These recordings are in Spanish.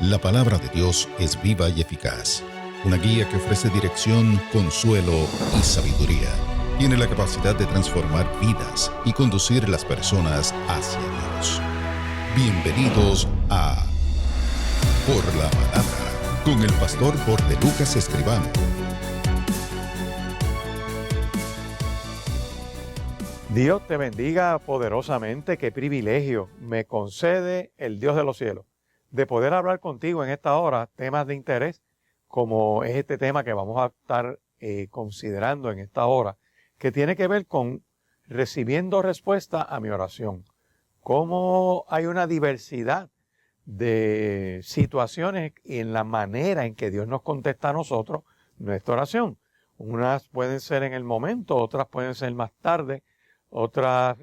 La palabra de Dios es viva y eficaz, una guía que ofrece dirección, consuelo y sabiduría. Tiene la capacidad de transformar vidas y conducir las personas hacia Dios. Bienvenidos a Por la Palabra, con el pastor Jorge Lucas Escribano. Dios te bendiga poderosamente. Qué privilegio me concede el Dios de los cielos de poder hablar contigo en esta hora temas de interés, como es este tema que vamos a estar considerando en esta hora, que tiene que ver con recibiendo respuesta a mi oración. Cómo hay una diversidad de situaciones y en la manera en que Dios nos contesta a nosotros nuestra oración. Unas pueden ser en el momento, otras pueden ser más tarde, otras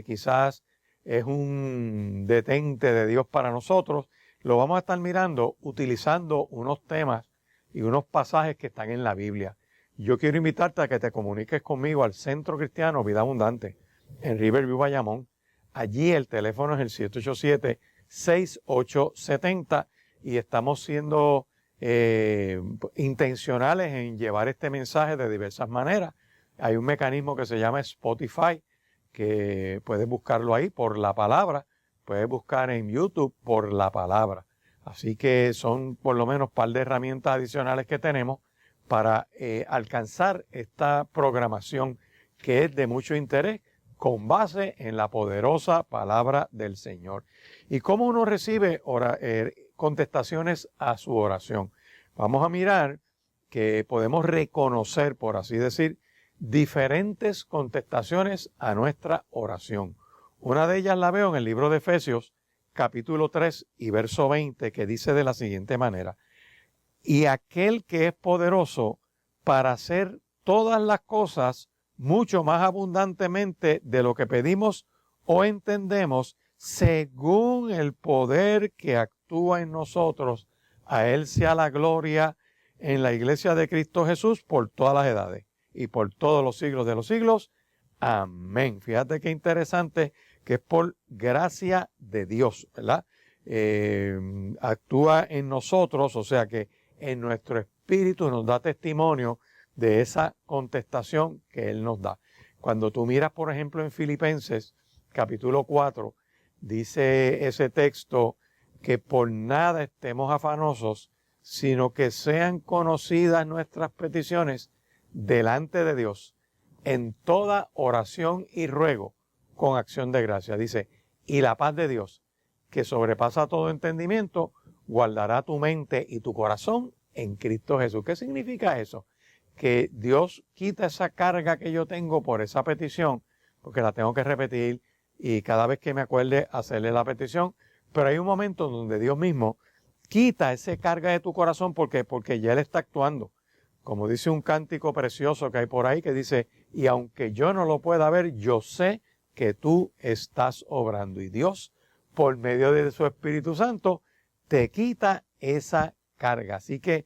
quizás es un detente de Dios para nosotros. Lo vamos a estar mirando utilizando unos temas y unos pasajes que están en la Biblia. Yo quiero invitarte a que te comuniques conmigo al Centro Cristiano Vida Abundante en Riverview, Bayamón. Allí el teléfono es el 787-6870 y estamos siendo intencionales en llevar este mensaje de diversas maneras. Hay un mecanismo que se llama Spotify, que puedes buscarlo ahí por la palabra. Puedes buscar en YouTube por la palabra. Así que son por lo menos un par de herramientas adicionales que tenemos para alcanzar esta programación que es de mucho interés con base en la poderosa palabra del Señor. ¿Y cómo uno recibe contestaciones a su oración? Vamos a mirar que podemos reconocer, por así decir, diferentes contestaciones a nuestra oración. Una de ellas la veo en el libro de Efesios, capítulo 3 y verso 20, que dice de la siguiente manera: y aquel que es poderoso para hacer todas las cosas mucho más abundantemente de lo que pedimos o entendemos, según el poder que actúa en nosotros, a Él sea la gloria en la iglesia de Cristo Jesús por todas las edades y por todos los siglos de los siglos. Amén. Fíjate qué interesante que es por gracia de Dios, ¿verdad? Actúa en nosotros, o sea que en nuestro espíritu nos da testimonio de esa contestación que Él nos da. Cuando tú miras, por ejemplo, en Filipenses, capítulo 4, dice ese texto que por nada estemos afanosos, sino que sean conocidas nuestras peticiones delante de Dios en toda oración y ruego con acción de gracia. Dice, y la paz de Dios, que sobrepasa todo entendimiento, guardará tu mente y tu corazón en Cristo Jesús. ¿Qué significa eso? Que Dios quita esa carga que yo tengo por esa petición, porque la tengo que repetir y cada vez que me acuerde hacerle la petición, pero hay un momento donde Dios mismo quita esa carga de tu corazón porque ya Él está actuando. Como dice un cántico precioso que hay por ahí que dice, y aunque yo no lo pueda ver, yo sé que tú estás obrando. Y Dios, por medio de su Espíritu Santo, te quita esa carga. Así que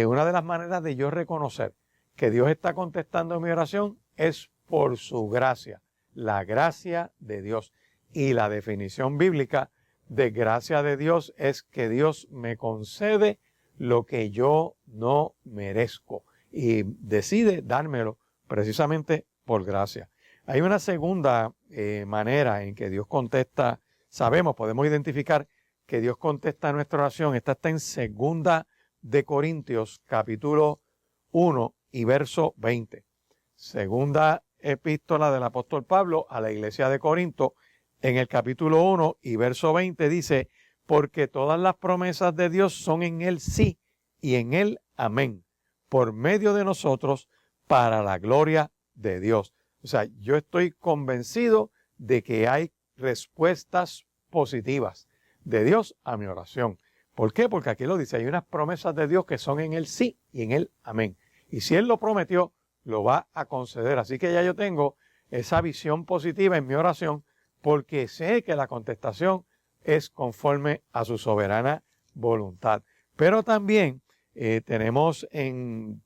una de las maneras de yo reconocer que Dios está contestando mi oración es por su gracia, la gracia de Dios. Y la definición bíblica de gracia de Dios es que Dios me concede lo que yo no merezco y decide dármelo precisamente por gracia. Hay una segunda manera en que Dios contesta, podemos identificar que Dios contesta nuestra oración. Esta está en 2 de Corintios, capítulo 1 y verso 20. Segunda epístola del apóstol Pablo a la iglesia de Corinto, en el capítulo 1 y verso 20 dice, porque todas las promesas de Dios son en Él sí y en Él amén, por medio de nosotros para la gloria de Dios. O sea, yo estoy convencido de que hay respuestas positivas de Dios a mi oración. ¿Por qué? Porque aquí lo dice, hay unas promesas de Dios que son en Él sí y en Él amén. Y si Él lo prometió, lo va a conceder. Así que ya yo tengo esa visión positiva en mi oración porque sé que la contestación es conforme a su soberana voluntad. Pero también tenemos en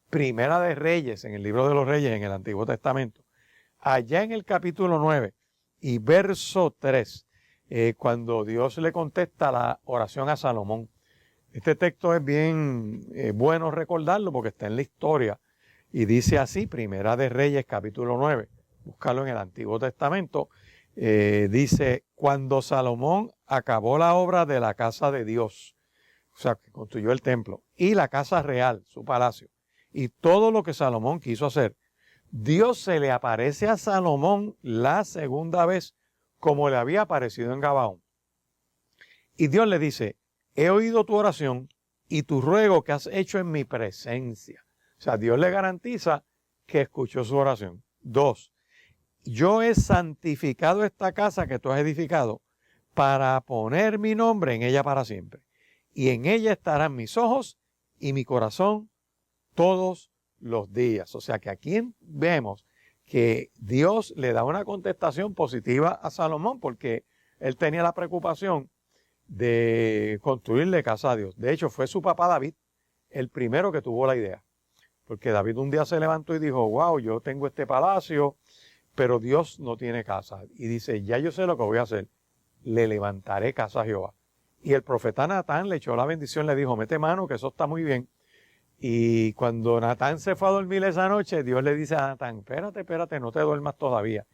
Primera de Reyes, en el libro de los Reyes, en el Antiguo Testamento, allá en el capítulo 9 y verso 3, cuando Dios le contesta la oración a Salomón. Este texto es bien bueno recordarlo porque está en la historia y dice así, Primera de Reyes capítulo 9, búscalo en el Antiguo Testamento, dice, cuando Salomón acabó la obra de la casa de Dios, o sea, que construyó el templo, y la casa real, su palacio, y todo lo que Salomón quiso hacer, Dios se le aparece a Salomón la segunda vez como le había aparecido en Gabaón. Y Dios le dice, he oído tu oración y tu ruego que has hecho en mi presencia. O sea, Dios le garantiza que escuchó su oración. 2, yo he santificado esta casa que tú has edificado para poner mi nombre en ella para siempre. Y en ella estarán mis ojos y mi corazón todos los días. O sea que aquí vemos que Dios le da una contestación positiva a Salomón porque él tenía la preocupación de construirle casa a Dios. De hecho, fue su papá David el primero que tuvo la idea. Porque David un día se levantó y dijo, wow, yo tengo este palacio, pero Dios no tiene casa. Y dice, ya yo sé lo que voy a hacer. Le levantaré casa a Jehová. Y el profeta Natán le echó la bendición, le dijo, mete mano, que eso está muy bien. Y cuando Natán se fue a dormir esa noche, Dios le dice a Natán, espérate, no te duermas todavía.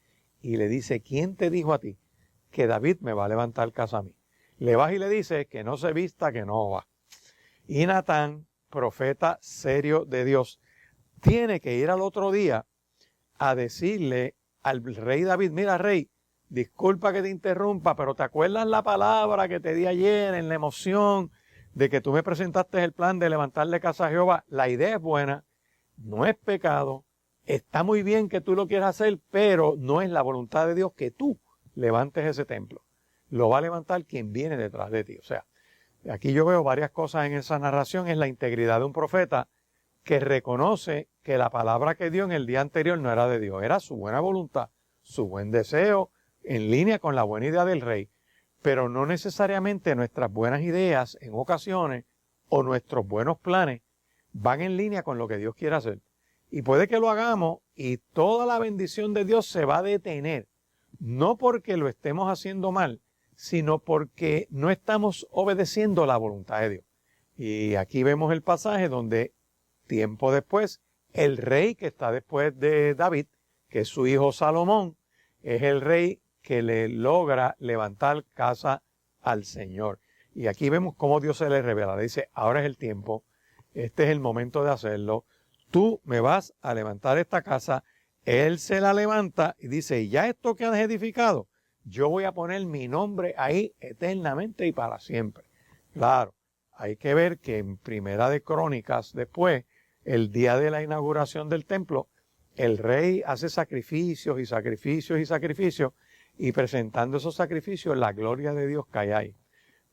Y le dice, ¿quién te dijo a ti que David me va a levantar casa a mí? Le vas y le dice que no se vista, que no va. Y Natán, profeta serio de Dios, tiene que ir al otro día a decirle al rey David, mira rey, disculpa que te interrumpa, pero ¿te acuerdas la palabra que te di ayer en la emoción de que tú me presentaste el plan de levantarle casa a Jehová? La idea es buena, no es pecado, está muy bien que tú lo quieras hacer, pero no es la voluntad de Dios que tú levantes ese templo. Lo va a levantar quien viene detrás de ti. O sea, aquí yo veo varias cosas en esa narración, es la integridad de un profeta que reconoce que la palabra que dio en el día anterior no era de Dios, era su buena voluntad, su buen deseo, en línea con la buena idea del rey, pero no necesariamente nuestras buenas ideas en ocasiones o nuestros buenos planes van en línea con lo que Dios quiere hacer. Y puede que lo hagamos y toda la bendición de Dios se va a detener, no porque lo estemos haciendo mal, sino porque no estamos obedeciendo la voluntad de Dios. Y aquí vemos el pasaje donde tiempo después, el rey que está después de David, que es su hijo Salomón, es el rey que le logra levantar casa al Señor. Y aquí vemos cómo Dios se le revela. Le dice, ahora es el tiempo, este es el momento de hacerlo. Tú me vas a levantar esta casa. Él se la levanta y dice, y ya esto que has edificado, yo voy a poner mi nombre ahí eternamente y para siempre. Claro, hay que ver que en Primera de Crónicas, después, el día de la inauguración del templo, el rey hace sacrificios y sacrificios y sacrificios, y presentando esos sacrificios, la gloria de Dios cae ahí.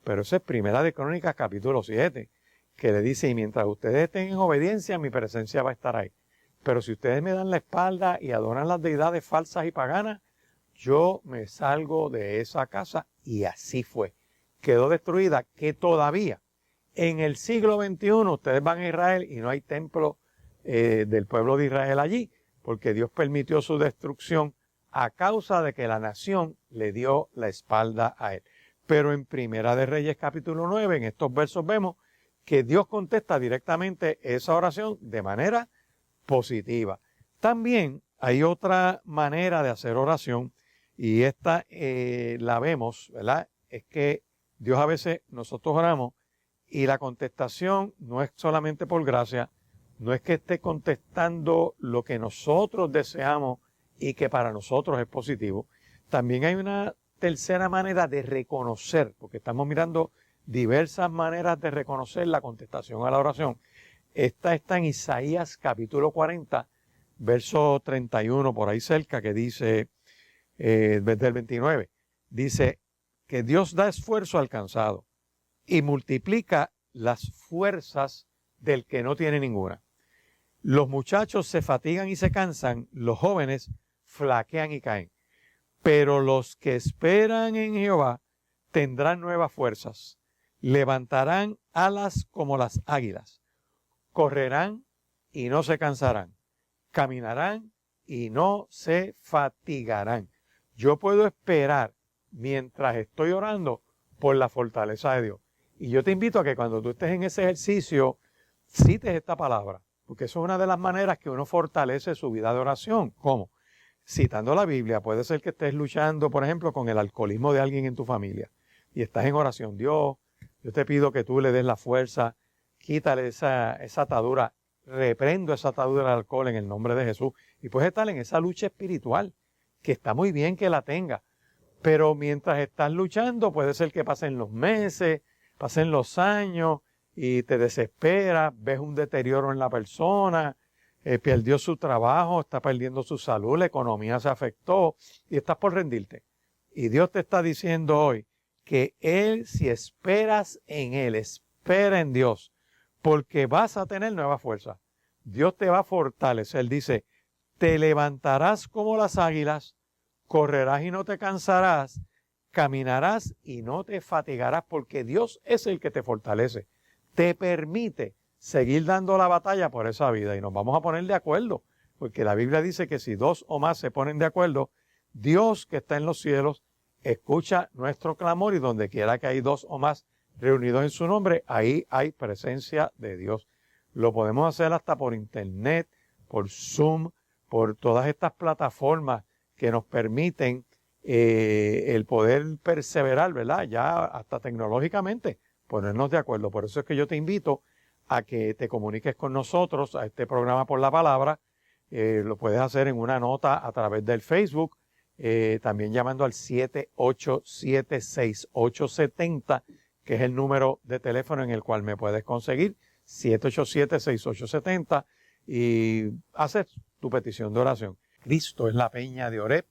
Pero eso es Primera de Crónicas capítulo 7, que le dice, y mientras ustedes estén en obediencia, mi presencia va a estar ahí. Pero si ustedes me dan la espalda y adoran las deidades falsas y paganas, yo me salgo de esa casa. Y así fue. Quedó destruida, que todavía en el siglo XXI ustedes van a Israel y no hay templo del pueblo de Israel allí, porque Dios permitió su destrucción a causa de que la nación le dio la espalda a él. Pero en Primera de Reyes capítulo 9, en estos versos vemos que Dios contesta directamente esa oración de manera positiva. También hay otra manera de hacer oración y esta la vemos, ¿verdad? Es que Dios a veces, nosotros oramos y la contestación no es solamente por gracia, no es que esté contestando lo que nosotros deseamos y que para nosotros es positivo. También hay una tercera manera de reconocer, porque estamos mirando diversas maneras de reconocer la contestación a la oración. Esta está en Isaías capítulo 40, verso 31, por ahí cerca, que dice, desde el 29, dice que Dios da esfuerzo al cansado y multiplica las fuerzas del que no tiene ninguna. Los muchachos se fatigan y se cansan, los jóvenes flaquean y caen. Pero los que esperan en Jehová tendrán nuevas fuerzas, levantarán alas como las águilas, correrán y no se cansarán, caminarán y no se fatigarán. Yo puedo esperar mientras estoy orando por la fortaleza de Dios. Y yo te invito a que cuando tú estés en ese ejercicio, cites esta palabra, porque eso es una de las maneras que uno fortalece su vida de oración. ¿Cómo? Citando la Biblia. Puede ser que estés luchando, por ejemplo, con el alcoholismo de alguien en tu familia y estás en oración. Dios, yo te pido que tú le des la fuerza, quítale esa atadura, reprendo esa atadura del alcohol en el nombre de Jesús. Y puedes estar en esa lucha espiritual, que está muy bien que la tengas, pero mientras estás luchando puede ser que pasen los meses, pasen los años y te desesperas, ves un deterioro en la persona, perdió su trabajo, está perdiendo su salud, la economía se afectó y estás por rendirte. Y Dios te está diciendo hoy que Él, si esperas en Él, espera en Dios, porque vas a tener nueva fuerza. Dios te va a fortalecer. Dice, te levantarás como las águilas, correrás y no te cansarás, caminarás y no te fatigarás, porque Dios es el que te fortalece. Te permite seguir dando la batalla por esa vida y nos vamos a poner de acuerdo, porque la Biblia dice que si dos o más se ponen de acuerdo, Dios que está en los cielos escucha nuestro clamor y donde quiera que hay dos o más reunidos en su nombre, ahí hay presencia de Dios. Lo podemos hacer hasta por internet, por Zoom, por todas estas plataformas que nos permiten el poder perseverar, ¿verdad? Ya hasta tecnológicamente ponernos de acuerdo. Por eso es que yo te invito a que te comuniques con nosotros a este programa Por la Palabra. Lo puedes hacer en una nota a través del Facebook, también llamando al 787-6870, que es el número de teléfono en el cual me puedes conseguir, 787-6870, y hacer tu petición de oración. Cristo es la peña de Oreb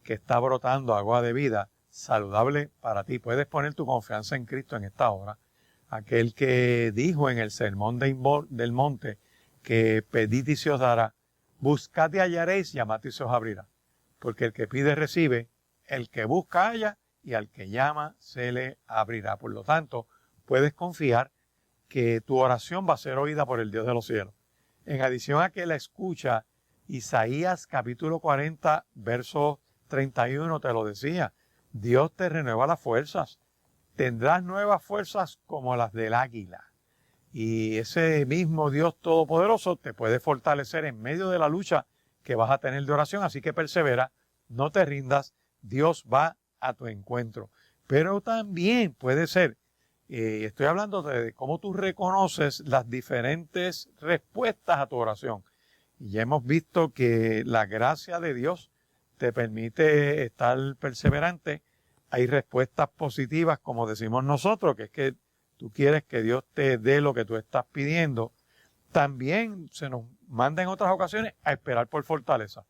que está brotando agua de vida saludable para ti. Puedes poner tu confianza en Cristo en esta hora. Aquel que dijo en el sermón del monte que pedid y se os dará, buscad y hallaréis, llamad y se os abrirá. Porque el que pide recibe, el que busca halla y al que llama se le abrirá. Por lo tanto, puedes confiar que tu oración va a ser oída por el Dios de los cielos. En adición a que la escucha, Isaías capítulo 40, verso 31 te lo decía, Dios te renueva las fuerzas. Tendrás nuevas fuerzas como las del águila. Y ese mismo Dios todopoderoso te puede fortalecer en medio de la lucha que vas a tener de oración. Así que persevera, no te rindas, Dios va a tu encuentro. Pero también puede ser, estoy hablando de cómo tú reconoces las diferentes respuestas a tu oración. Y ya hemos visto que la gracia de Dios te permite estar perseverante. Hay respuestas positivas, como decimos nosotros, que es que tú quieres que Dios te dé lo que tú estás pidiendo. También se nos manda en otras ocasiones a esperar por fortaleza.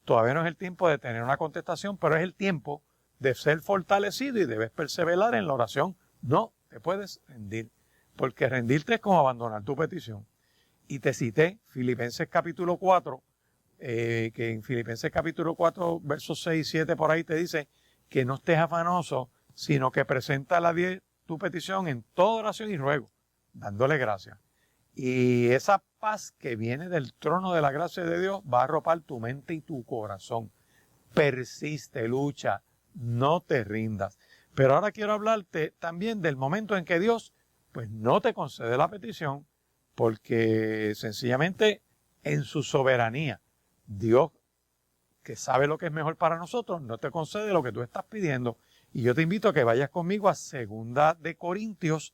Todavía no es el tiempo de tener una contestación, pero es el tiempo de ser fortalecido y debes perseverar en la oración. No te puedes rendir, porque rendirte es como abandonar tu petición. Y te cité Filipenses capítulo 4, que en Filipenses capítulo 4, versos 6 y 7 por ahí te dice que no estés afanoso, sino que presenta tu petición en toda oración y ruego, dándole gracias. Y esa paz que viene del trono de la gracia de Dios va a arropar tu mente y tu corazón. Persiste, lucha, no te rindas. Pero ahora quiero hablarte también del momento en que Dios pues no te concede la petición, porque sencillamente en su soberanía, Dios, que sabe lo que es mejor para nosotros, no te concede lo que tú estás pidiendo. Y yo te invito a que vayas conmigo a Segunda de Corintios,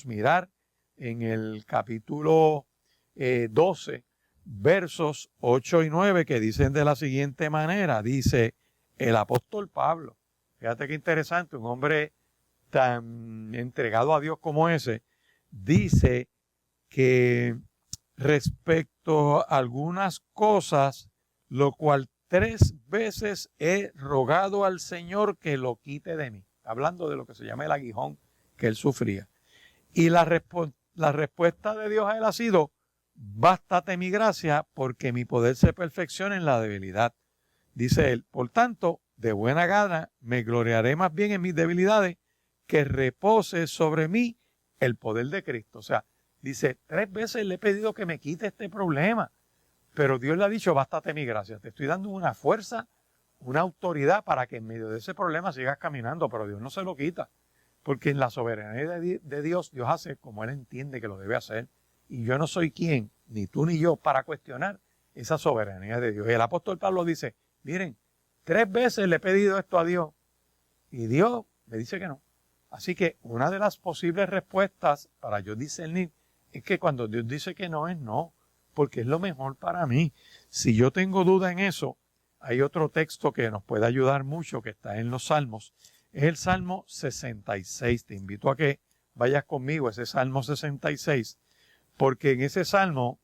mirar en el capítulo 12, versos 8 y 9, que dicen de la siguiente manera. Dice el apóstol Pablo, fíjate qué interesante, un hombre tan entregado a Dios como ese, dice que respecto a algunas cosas, lo cual 3 veces he rogado al Señor que lo quite de mí. Hablando de lo que se llama el aguijón que él sufría. Y la respuesta de Dios a él ha sido, bástate mi gracia, porque mi poder se perfecciona en la debilidad. Dice él, por tanto, de buena gana me gloriaré más bien en mis debilidades, que repose sobre mí el poder de Cristo. O sea, dice, 3 veces le he pedido que me quite este problema, pero Dios le ha dicho, bástate mi gracia. Te estoy dando una fuerza una autoridad para que en medio de ese problema sigas caminando, pero Dios no se lo quita. Porque en la soberanía de Dios, Dios hace como Él entiende que lo debe hacer. Y yo no soy quien, ni tú ni yo, para cuestionar esa soberanía de Dios. Y el apóstol Pablo dice, miren, 3 veces le he pedido esto a Dios y Dios me dice que no. Así que una de las posibles respuestas para yo discernir es que cuando Dios dice que no es no, porque es lo mejor para mí. Si yo tengo duda en eso, hay otro texto que nos puede ayudar mucho que está en los Salmos. Es el Salmo 66. Te invito a que vayas conmigo a ese Salmo 66, porque en ese Salmo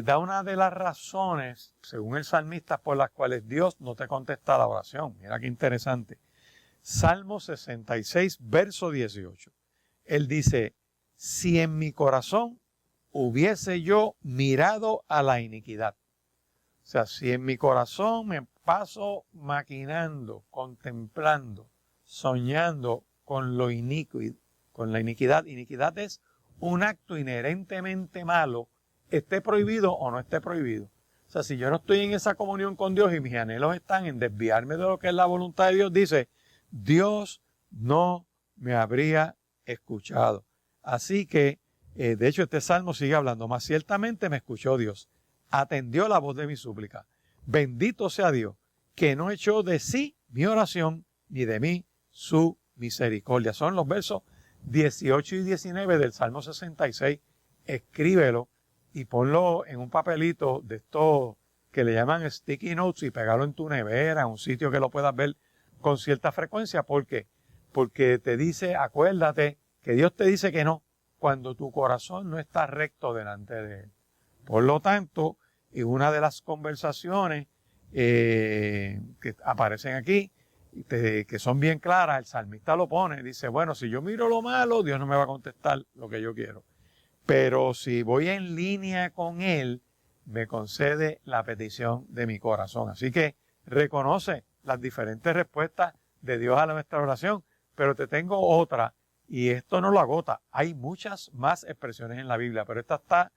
da una de las razones, según el salmista, por las cuales Dios no te contesta la oración. Mira qué interesante. Salmo 66, verso 18. Él dice, si en mi corazón hubiese yo mirado a la iniquidad. O sea, si en mi corazón me paso maquinando, contemplando, soñando con lo iniquo, con la iniquidad. Iniquidad es un acto inherentemente malo, esté prohibido o no esté prohibido. O sea, si yo no estoy en esa comunión con Dios y mis anhelos están en desviarme de lo que es la voluntad de Dios, dice, Dios no me habría escuchado. Así que, de hecho, este salmo sigue hablando, más ciertamente me escuchó Dios, atendió la voz de mi súplica. Bendito sea Dios, que no echó de sí mi oración, ni de mí su misericordia. Son los versos 18 y 19 del Salmo 66. Escríbelo y ponlo en un papelito de estos que le llaman sticky notes y pegalo en tu nevera, en un sitio que lo puedas ver con cierta frecuencia. ¿Por qué? Porque te dice, acuérdate que Dios te dice que no cuando tu corazón no está recto delante de Él. Por lo tanto, en una de las conversaciones que aparecen aquí, que son bien claras, el salmista lo pone, dice, bueno, si yo miro lo malo, Dios no me va a contestar lo que yo quiero. Pero si voy en línea con Él, me concede la petición de mi corazón. Así que reconoce las diferentes respuestas de Dios a nuestra oración, pero te tengo otra, y esto no lo agota. Hay muchas más expresiones en la Biblia, pero esta está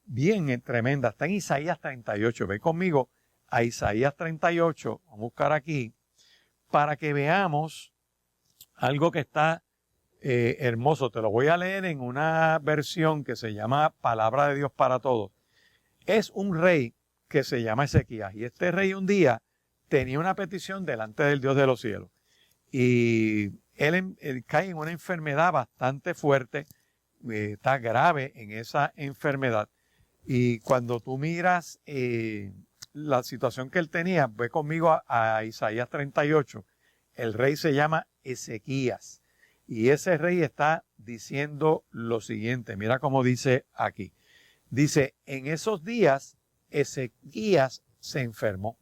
bien tremenda. Está en Isaías 38. Ve conmigo a Isaías 38. Vamos a buscar aquí para que veamos algo que está hermoso. Te lo voy a leer en una versión que se llama Palabra de Dios para Todos. Es un rey que se llama Ezequías. Y este rey un día tenía una petición delante del Dios de los cielos. Y él cae en una enfermedad bastante fuerte. Está grave en esa enfermedad. Y cuando tú miras la situación que él tenía, ve conmigo a Isaías 38. El rey se llama Ezequías. Y ese rey está diciendo lo siguiente. Mira cómo dice aquí. Dice, en esos días Ezequías se enfermó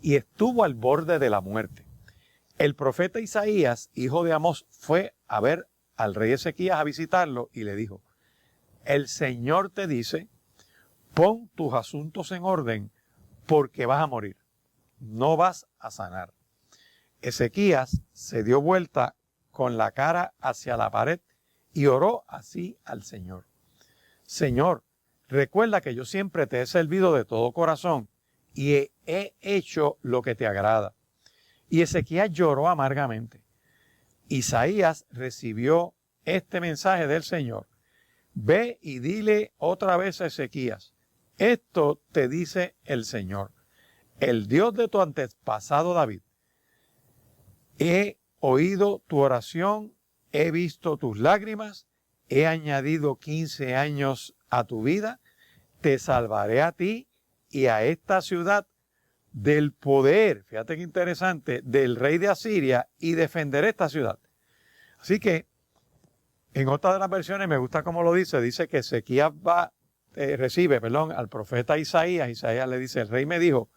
y estuvo al borde de la muerte. El profeta Isaías, hijo de Amós, fue a ver al rey Ezequías a visitarlo y le dijo, el Señor te dice, pon tus asuntos en orden porque vas a morir, no vas a sanar. Ezequías se dio vuelta con la cara hacia la pared y oró así al Señor. Señor, recuerda que yo siempre te he servido de todo corazón y he hecho lo que te agrada. Y Ezequías lloró amargamente. Isaías recibió este mensaje del Señor. Ve y dile otra vez a Ezequías, esto te dice el Señor, el Dios de tu antepasado David. He oído tu oración, he visto tus lágrimas, he añadido 15 años a tu vida, te salvaré a ti y a esta ciudad del poder, fíjate qué interesante, del rey de Asiria y defenderé esta ciudad. Así que, en otra de las versiones me gusta cómo lo dice que Ezequías recibe al profeta Isaías. Isaías le dice, el rey me dijo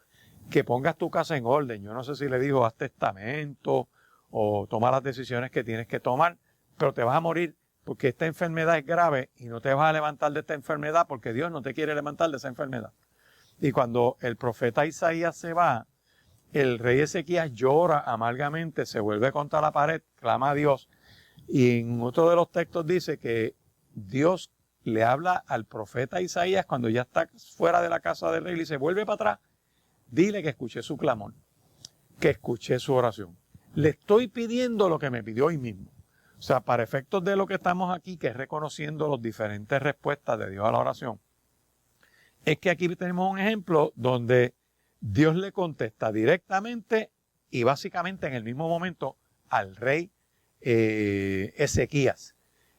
que pongas tu casa en orden. Yo no sé si le dijo, haz testamento o toma las decisiones que tienes que tomar, pero te vas a morir porque esta enfermedad es grave y no te vas a levantar de esta enfermedad porque Dios no te quiere levantar de esa enfermedad. Y cuando el profeta Isaías se va, el rey Ezequías llora amargamente, se vuelve contra la pared, clama a Dios. Y en otro de los textos dice que Dios le habla al profeta Isaías cuando ya está fuera de la casa del rey y le dice, vuelve para atrás, Dile que escuché su clamor, que escuché su oración. Le estoy pidiendo lo que me pidió hoy mismo. O sea, para efectos de lo que estamos aquí, que es reconociendo las diferentes respuestas de Dios a la oración, es que aquí tenemos un ejemplo donde Dios le contesta directamente y básicamente en el mismo momento al rey Ezequías.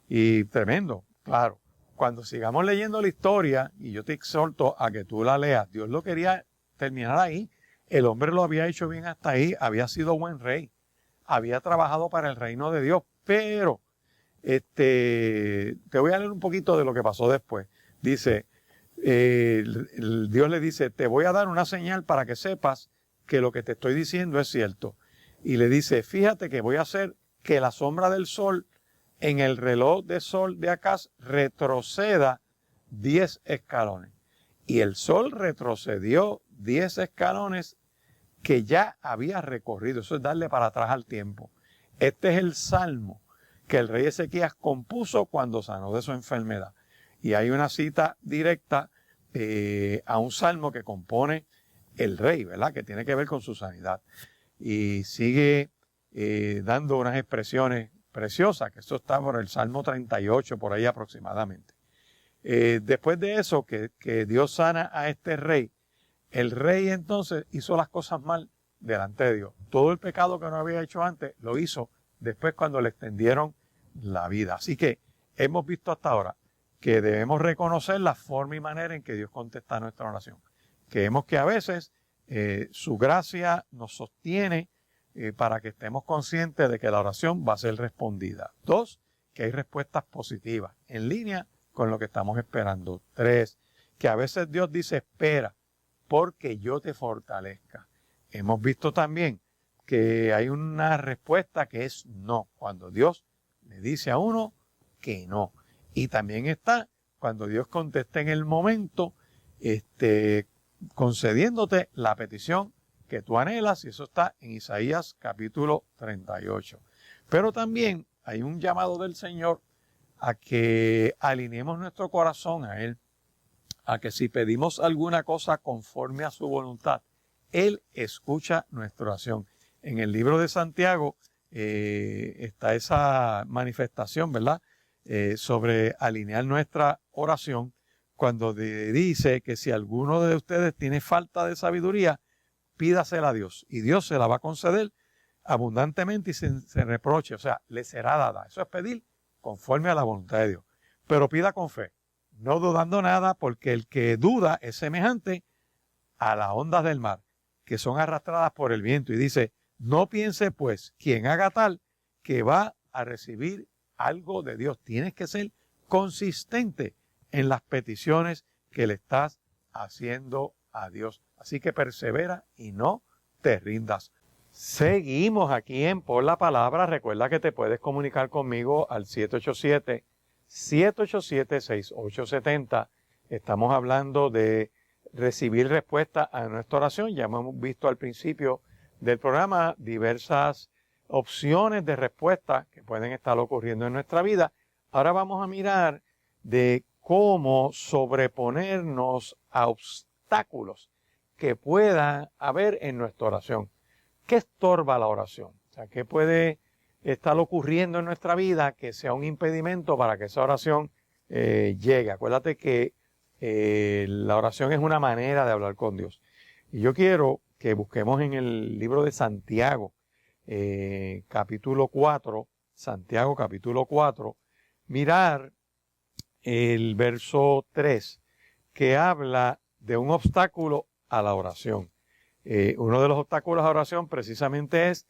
Y tremendo, claro. Cuando sigamos leyendo la historia, y yo te exhorto a que tú la leas, Dios lo quería terminar ahí. El hombre lo había hecho bien hasta ahí, había sido buen rey, había trabajado para el reino de Dios, pero te voy a leer un poquito de lo que pasó después. Dice, Dios le dice, te voy a dar una señal para que sepas que lo que te estoy diciendo es cierto. Y le dice, fíjate que voy a hacer que la sombra del sol en el reloj de sol de Acaz retroceda 10 escalones. Y el sol retrocedió 10 escalones que ya había recorrido. Eso es darle para atrás al tiempo. Este es el salmo que el rey Ezequías compuso cuando sanó de su enfermedad. Y hay una cita directa a un salmo que compone el rey, ¿verdad? Que tiene que ver con su sanidad. Y sigue dando unas expresiones preciosas, que eso está por el Salmo 38, por ahí aproximadamente. Después de eso, que Dios sana a este rey, el rey entonces hizo las cosas mal delante de Dios. Todo el pecado que no había hecho antes, lo hizo después cuando le extendieron la vida. Así que hemos visto hasta ahora que debemos reconocer la forma y manera en que Dios contesta nuestra oración. Que vemos que a veces su gracia nos sostiene para que estemos conscientes de que la oración va a ser respondida. 2, que hay respuestas positivas en línea con lo que estamos esperando. 3, que a veces Dios dice, espera, porque yo te fortalezca. Hemos visto también que hay una respuesta que es no, cuando Dios le dice a uno que no. Y también está cuando Dios contesta en el momento, concediéndote la petición que tú anhelas, y eso está en Isaías capítulo 38. Pero también hay un llamado del Señor a que alineemos nuestro corazón a Él, a que si pedimos alguna cosa conforme a su voluntad, Él escucha nuestra oración. En el libro de Santiago está esa manifestación, ¿verdad? Sobre alinear nuestra oración, cuando dice que si alguno de ustedes tiene falta de sabiduría, pídasela a Dios y Dios se la va a conceder abundantemente y sin reproche, o sea, le será dada. Eso es pedir conforme a la voluntad de Dios. Pero pida con fe, no dudando nada, porque el que duda es semejante a las ondas del mar, que son arrastradas por el viento. Y dice, no piense pues quien haga tal que va a recibir algo de Dios. Tienes que ser consistente en las peticiones que le estás haciendo a Dios. Así que persevera y no te rindas. Seguimos aquí en Por la Palabra. Recuerda que te puedes comunicar conmigo al 787-787-6870. Estamos hablando de recibir respuesta a nuestra oración. Ya hemos visto al principio del programa diversas opciones de respuesta que pueden estar ocurriendo en nuestra vida. Ahora vamos a mirar de cómo sobreponernos a obstáculos que puedan haber en nuestra oración. ¿Qué estorba la oración? O sea, ¿qué puede estar ocurriendo en nuestra vida que sea un impedimento para que esa oración llegue? Acuérdate que la oración es una manera de hablar con Dios. Y yo quiero que busquemos en el libro de Santiago, capítulo 4, Santiago capítulo 4, mirar el verso 3, que habla de un obstáculo a la oración. Uno de los obstáculos a la oración precisamente es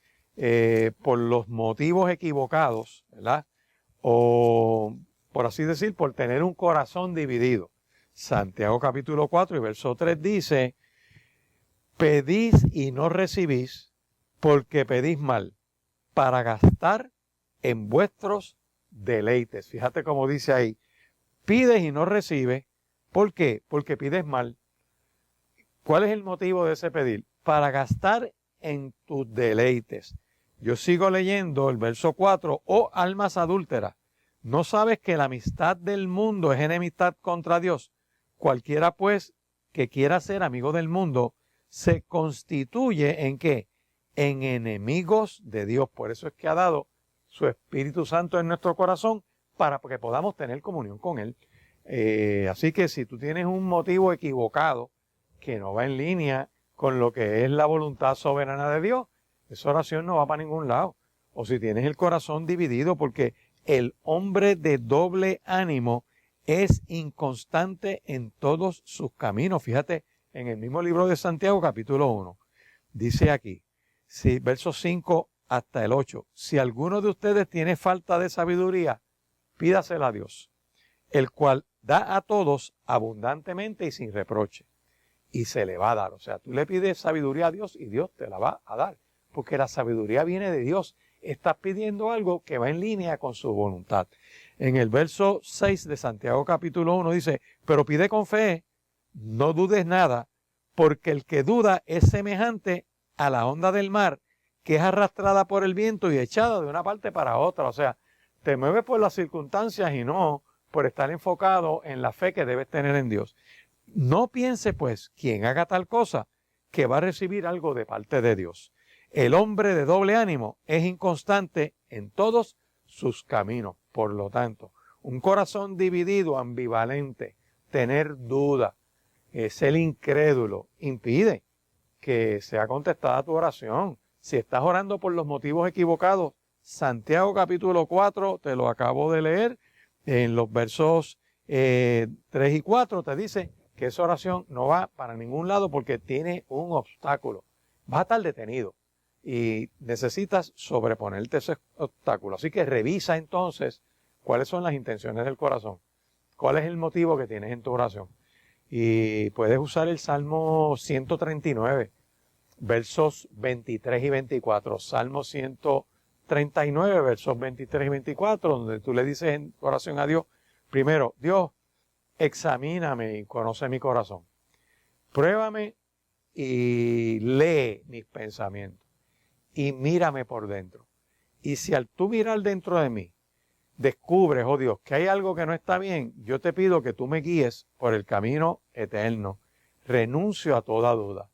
por los motivos equivocados, ¿verdad? O, por así decir, por tener un corazón dividido. Santiago capítulo 4 y verso 3 dice, pedís y no recibís, porque pedís mal, para gastar en vuestros deleites. Fíjate cómo dice ahí, pides y no recibes. ¿Por qué? Porque pides mal. ¿Cuál es el motivo de ese pedir? Para gastar en tus deleites. Yo sigo leyendo el verso 4. Oh almas adúlteras, ¿no sabes que la amistad del mundo es enemistad contra Dios? Cualquiera pues que quiera ser amigo del mundo se constituye ¿en qué? En enemigos de Dios. Por eso es que ha dado su Espíritu Santo en nuestro corazón para que podamos tener comunión con Él. Así que si tú tienes un motivo equivocado que no va en línea con lo que es la voluntad soberana de Dios, esa oración no va para ningún lado. O si tienes el corazón dividido, porque el hombre de doble ánimo es inconstante en todos sus caminos. Fíjate, en el mismo libro de Santiago, capítulo 1, dice aquí, versos 5 hasta el 8, si alguno de ustedes tiene falta de sabiduría, pídasela a Dios, el cual da a todos abundantemente y sin reproche, y se le va a dar. O sea, tú le pides sabiduría a Dios y Dios te la va a dar, porque la sabiduría viene de Dios. Estás pidiendo algo que va en línea con su voluntad. En el verso 6 de Santiago capítulo 1 dice, pero pide con fe, no dudes nada, porque el que duda es semejante a la onda del mar, que es arrastrada por el viento y echada de una parte para otra. O sea, te mueves por las circunstancias y no por estar enfocado en la fe que debes tener en Dios. No piense, pues, quien haga tal cosa, que va a recibir algo de parte de Dios. El hombre de doble ánimo es inconstante en todos sus caminos. Por lo tanto, un corazón dividido, ambivalente, tener duda, ser incrédulo, impide que sea contestada tu oración. Si estás orando por los motivos equivocados, Santiago capítulo 4, te lo acabo de leer, en los versos 3 y 4 te dice que esa oración no va para ningún lado porque tiene un obstáculo. Vas a estar detenido y necesitas sobreponerte ese obstáculo. Así que revisa entonces cuáles son las intenciones del corazón, cuál es el motivo que tienes en tu oración. Y puedes usar el Salmo 139, versos 23 y 24. Salmo 139, versos 23 y 24, donde tú le dices en oración a Dios, primero, Dios, examíname y conoce mi corazón. Pruébame y lee mis pensamientos. Y mírame por dentro. Y si al tú mirar dentro de mí, descubres, oh Dios, que hay algo que no está bien, yo te pido que tú me guíes por el camino eterno. Renuncio a toda duda.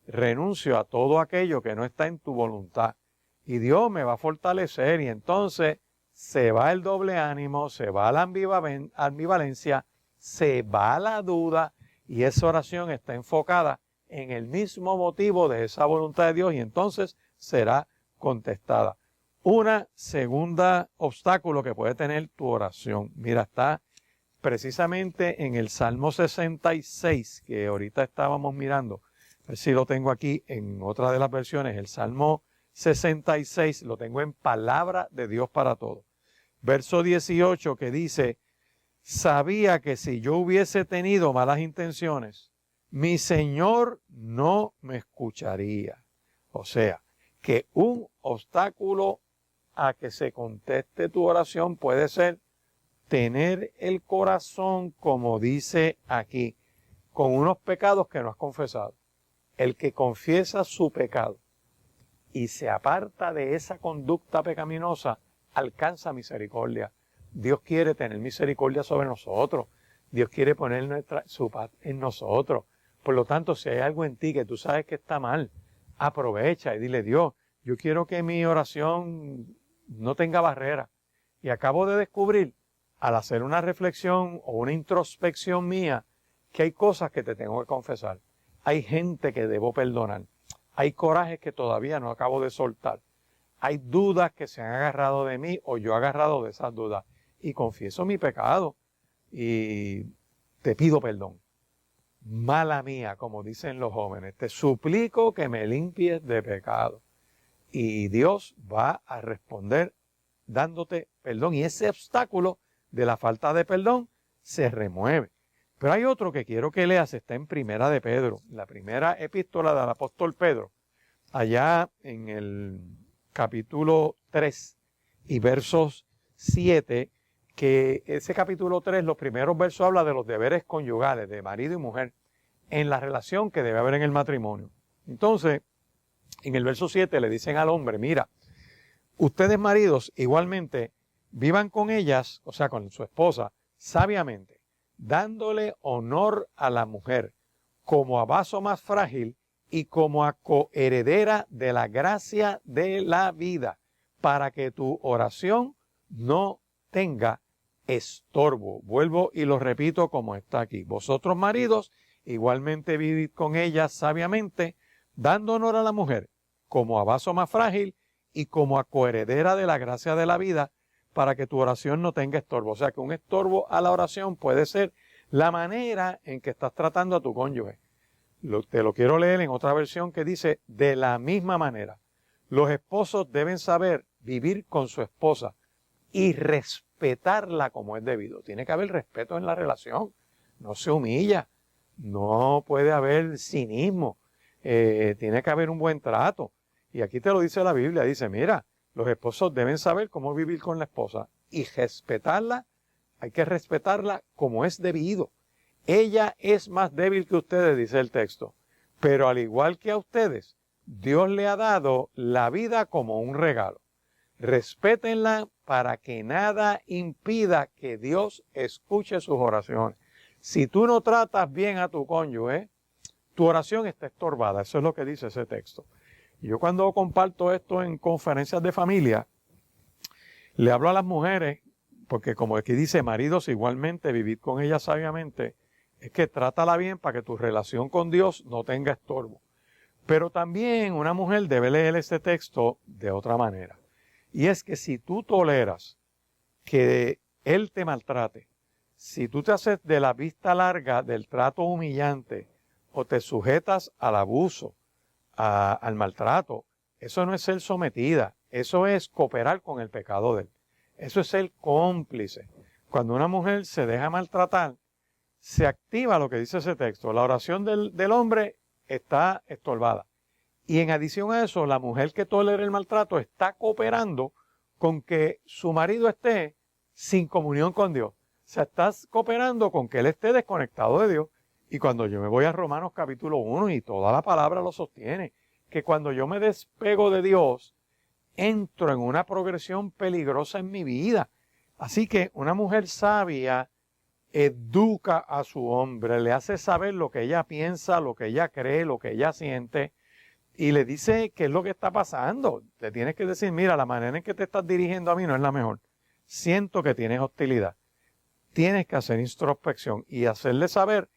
Renuncio a todo aquello que no está en tu voluntad. Y Dios me va a fortalecer y entonces se va el doble ánimo, se va la ambivalencia, se va la duda y esa oración está enfocada en el mismo motivo de esa voluntad de Dios y entonces será contestada. Una segunda obstáculo que puede tener tu oración. Mira, está precisamente en el Salmo 66 que ahorita estábamos mirando. A ver si lo tengo aquí en otra de las versiones. El Salmo 66 lo tengo en palabra de Dios para todos. Verso 18 que dice, sabía que si yo hubiese tenido malas intenciones, mi Señor no me escucharía. O sea, que un obstáculo a que se conteste tu oración puede ser tener el corazón, como dice aquí, con unos pecados que no has confesado. El que confiesa su pecado y se aparta de esa conducta pecaminosa, alcanza misericordia. Dios quiere tener misericordia sobre nosotros. Dios quiere poner su paz en nosotros. Por lo tanto, si hay algo en ti que tú sabes que está mal, aprovecha y dile, Dios, yo quiero que mi oración no tenga barrera. Y acabo de descubrir, al hacer una reflexión o una introspección mía, que hay cosas que te tengo que confesar. Hay gente que debo perdonar. Hay corajes que todavía no acabo de soltar. Hay dudas que se han agarrado de mí o yo he agarrado de esas dudas. Y confieso mi pecado y te pido perdón. Mala mía, como dicen los jóvenes, te suplico que me limpies de pecado. Y Dios va a responder dándote perdón. Y ese obstáculo de la falta de perdón se remueve. Pero hay otro que quiero que leas, está en Primera de Pedro, la primera epístola del apóstol Pedro, allá en el capítulo 3 y versos 7, que ese capítulo 3, los primeros versos habla de los deberes conyugales de marido y mujer en la relación que debe haber en el matrimonio. Entonces, en el verso 7 le dicen al hombre, mira, ustedes maridos igualmente vivan con ellas, o sea, con su esposa, sabiamente, dándole honor a la mujer como a vaso más frágil y como a coheredera de la gracia de la vida, para que tu oración no tenga estorbo. Vuelvo y lo repito como está aquí. Vosotros maridos, igualmente vivid con ella sabiamente, dando honor a la mujer como a vaso más frágil y como a coheredera de la gracia de la vida, para que tu oración no tenga estorbo. O sea que un estorbo a la oración puede ser la manera en que estás tratando a tu cónyuge. Te lo quiero leer en otra versión que dice, de la misma manera, los esposos deben saber vivir con su esposa y respetarla como es debido. Tiene que haber respeto en la relación, no se humilla, no puede haber cinismo, tiene que haber un buen trato. Y aquí te lo dice la Biblia, dice, mira, los esposos deben saber cómo vivir con la esposa y respetarla, hay que respetarla como es debido. Ella es más débil que ustedes, dice el texto, pero al igual que a ustedes, Dios le ha dado la vida como un regalo. Respétenla para que nada impida que Dios escuche sus oraciones. Si tú no tratas bien a tu cónyuge, tu oración está estorbada. Eso es lo que dice ese texto. Yo cuando comparto esto en conferencias de familia, le hablo a las mujeres, porque como aquí dice, maridos igualmente, vivid con ella sabiamente, es que trátala bien para que tu relación con Dios no tenga estorbo. Pero también una mujer debe leer este texto de otra manera. Y es que si tú toleras que él te maltrate, si tú te haces de la vista larga del trato humillante o te sujetas al abuso, al maltrato, eso no es ser sometida, eso es cooperar con el pecado de él. Eso es ser cómplice. Cuando una mujer se deja maltratar, se activa lo que dice ese texto. La oración del hombre está estorbada. Y en adición a eso, la mujer que tolera el maltrato está cooperando con que su marido esté sin comunión con Dios. O sea, estás cooperando con que él esté desconectado de Dios. Y cuando yo me voy a Romanos capítulo 1 y toda la palabra lo sostiene, que cuando yo me despego de Dios, entro en una progresión peligrosa en mi vida. Así que una mujer sabia educa a su hombre, le hace saber lo que ella piensa, lo que ella cree, lo que ella siente, y le dice qué es lo que está pasando. Le tienes que decir, mira, la manera en que te estás dirigiendo a mí no es la mejor. Siento que tienes hostilidad. Tienes que hacer introspección y hacerle saber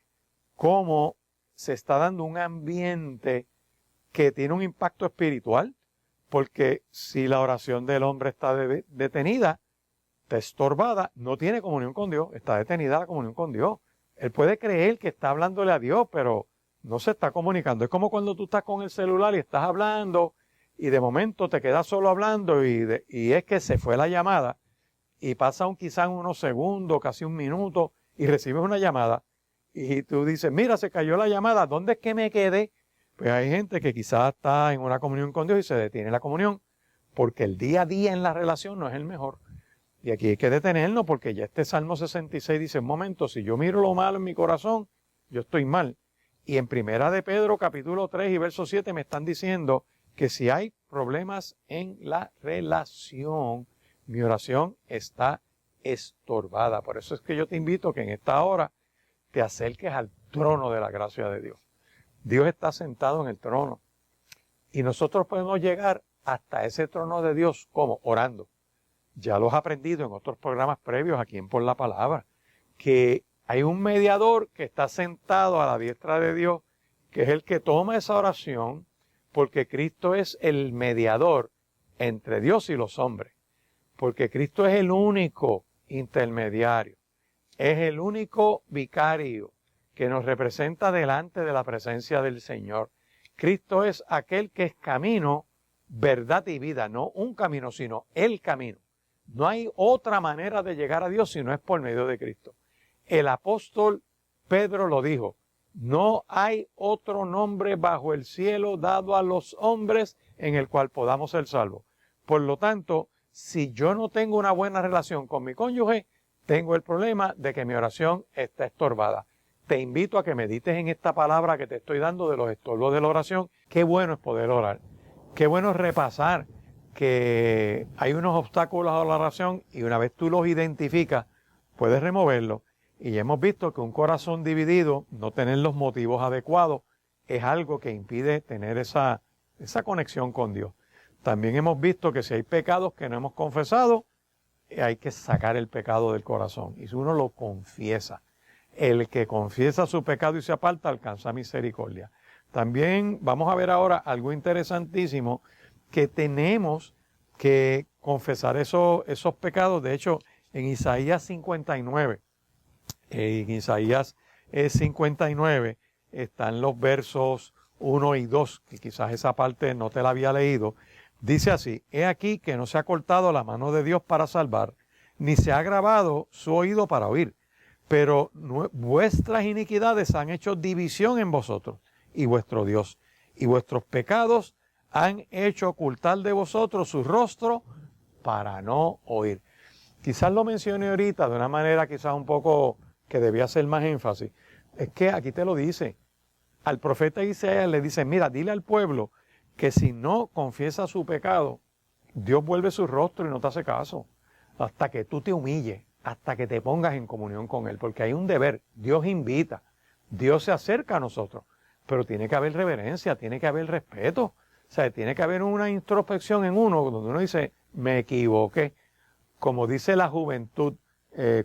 cómo se está dando un ambiente que tiene un impacto espiritual, porque si la oración del hombre está detenida, está estorbada, no tiene comunión con Dios, está detenida la comunión con Dios. Él puede creer que está hablándole a Dios, pero no se está comunicando. Es como cuando tú estás con el celular y estás hablando y de momento te quedas solo hablando y es que se fue la llamada y pasa quizás unos segundos, casi un minuto y recibes una llamada y tú dices, mira, se cayó la llamada, ¿dónde es que me quedé? Pues hay gente que quizás está en una comunión con Dios y se detiene la comunión porque el día a día en la relación no es el mejor. Y aquí hay que detenernos porque ya este Salmo 66 dice, un momento, si yo miro lo malo en mi corazón, yo estoy mal. Y en Primera de Pedro, capítulo 3 y verso 7 me están diciendo que si hay problemas en la relación, mi oración está estorbada. Por eso es que yo te invito que en esta hora te acerques al trono de la gracia de Dios. Dios está sentado en el trono. Y nosotros podemos llegar hasta ese trono de Dios, ¿cómo? Orando. Ya lo has aprendido en otros programas previos aquí en Por la Palabra, que hay un mediador que está sentado a la diestra de Dios, que es el que toma esa oración, porque Cristo es el mediador entre Dios y los hombres. Porque Cristo es el único intermediario, es el único vicario que nos representa delante de la presencia del Señor. Cristo es aquel que es camino, verdad y vida, no un camino, sino el camino. No hay otra manera de llegar a Dios si no es por medio de Cristo. El apóstol Pedro lo dijo, no hay otro nombre bajo el cielo dado a los hombres en el cual podamos ser salvos. Por lo tanto, si yo no tengo una buena relación con mi cónyuge, tengo el problema de que mi oración está estorbada. Te invito a que medites en esta palabra que te estoy dando de los estorbos de la oración. Qué bueno es poder orar. Qué bueno es repasar que hay unos obstáculos a la oración y una vez tú los identificas, puedes removerlos. Y ya hemos visto que un corazón dividido, no tener los motivos adecuados, es algo que impide tener esa conexión con Dios. También hemos visto que si hay pecados que no hemos confesado, hay que sacar el pecado del corazón. Y si uno lo confiesa, el que confiesa su pecado y se aparta alcanza misericordia. También vamos a ver ahora algo interesantísimo, que tenemos que confesar esos pecados. De hecho, en Isaías 59, están los versos 1 y 2, que quizás esa parte no te la había leído. Dice así: he aquí que no se ha cortado la mano de Dios para salvar, ni se ha agravado su oído para oír, pero vuestras iniquidades han hecho división en vosotros y vuestro Dios, y vuestros pecados han hecho ocultar de vosotros su rostro para no oír. Quizás lo mencioné ahorita de una manera quizás un poco que debía hacer más énfasis. Es que aquí te lo dice. Al profeta Isaías le dice: mira, dile al pueblo que si no confiesa su pecado, Dios vuelve su rostro y no te hace caso. Hasta que tú te humilles, hasta que te pongas en comunión con Él. Porque hay un deber. Dios invita. Dios se acerca a nosotros. Pero tiene que haber reverencia, tiene que haber respeto. O sea, tiene que haber una introspección en uno donde uno dice: me equivoqué. Como dice la juventud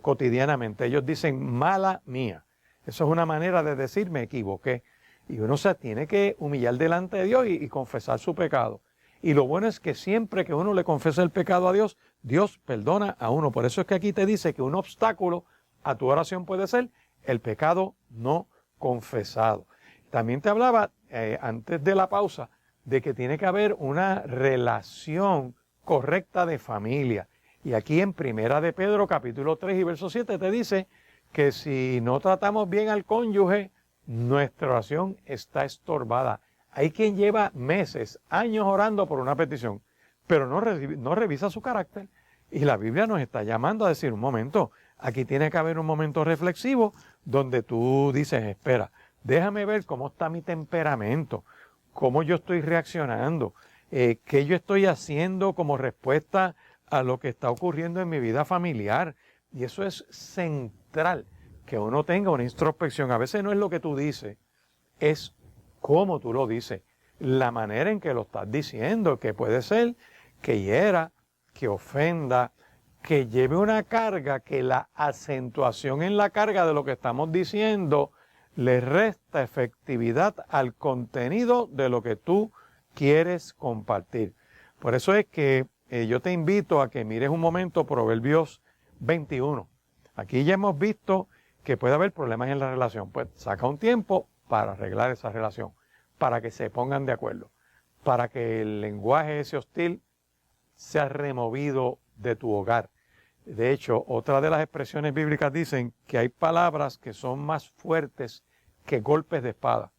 cotidianamente, ellos dicen: mala mía. Eso es una manera de decir: me equivoqué. Y uno se tiene que humillar delante de Dios y confesar su pecado. Y lo bueno es que siempre que uno le confiesa el pecado a Dios, Dios perdona a uno. Por eso es que aquí te dice que un obstáculo a tu oración puede ser el pecado no confesado. También te hablaba antes de la pausa de que tiene que haber una relación correcta de familia. Y aquí en Primera de Pedro, capítulo 3 y verso 7, te dice que si no tratamos bien al cónyuge, nuestra oración está estorbada. Hay quien lleva meses, años orando por una petición, pero no revisa su carácter. Y la Biblia nos está llamando a decir: un momento, aquí tiene que haber un momento reflexivo donde tú dices: espera, déjame ver cómo está mi temperamento, cómo yo estoy reaccionando, qué yo estoy haciendo como respuesta a lo que está ocurriendo en mi vida familiar. Y eso es central, que uno tenga una introspección. A veces no es lo que tú dices, es cómo tú lo dices, la manera en que lo estás diciendo, que puede ser que hiera, que ofenda, que lleve una carga, que la acentuación en la carga de lo que estamos diciendo le resta efectividad al contenido de lo que tú quieres compartir. Por eso es que yo te invito a que mires un momento Proverbios 21. Aquí ya hemos visto que puede haber problemas en la relación. Pues saca un tiempo para arreglar esa relación, para que se pongan de acuerdo, para que el lenguaje ese hostil sea removido de tu hogar. De hecho, otra de las expresiones bíblicas dicen que hay palabras que son más fuertes que golpes de espada,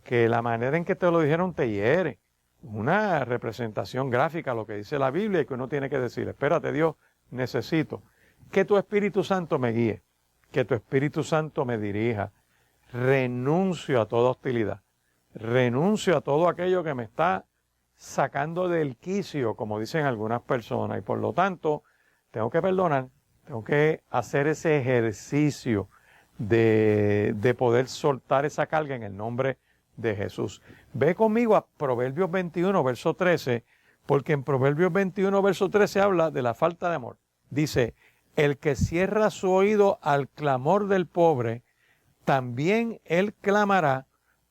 que la manera en que te lo dijeron te hiere. Una representación gráfica, lo que dice la Biblia, y que uno tiene que decir: espérate, Dios, necesito que tu Espíritu Santo me guíe, que tu Espíritu Santo me dirija. Renuncio a toda hostilidad, renuncio a todo aquello que me está sacando del quicio, como dicen algunas personas, y por lo tanto tengo que perdonar, tengo que hacer ese ejercicio de poder soltar esa carga en el nombre de Jesús. Ve conmigo a Proverbios 21, verso 13, porque en Proverbios 21, verso 13 habla de la falta de amor. Dice: el que cierra su oído al clamor del pobre, también él clamará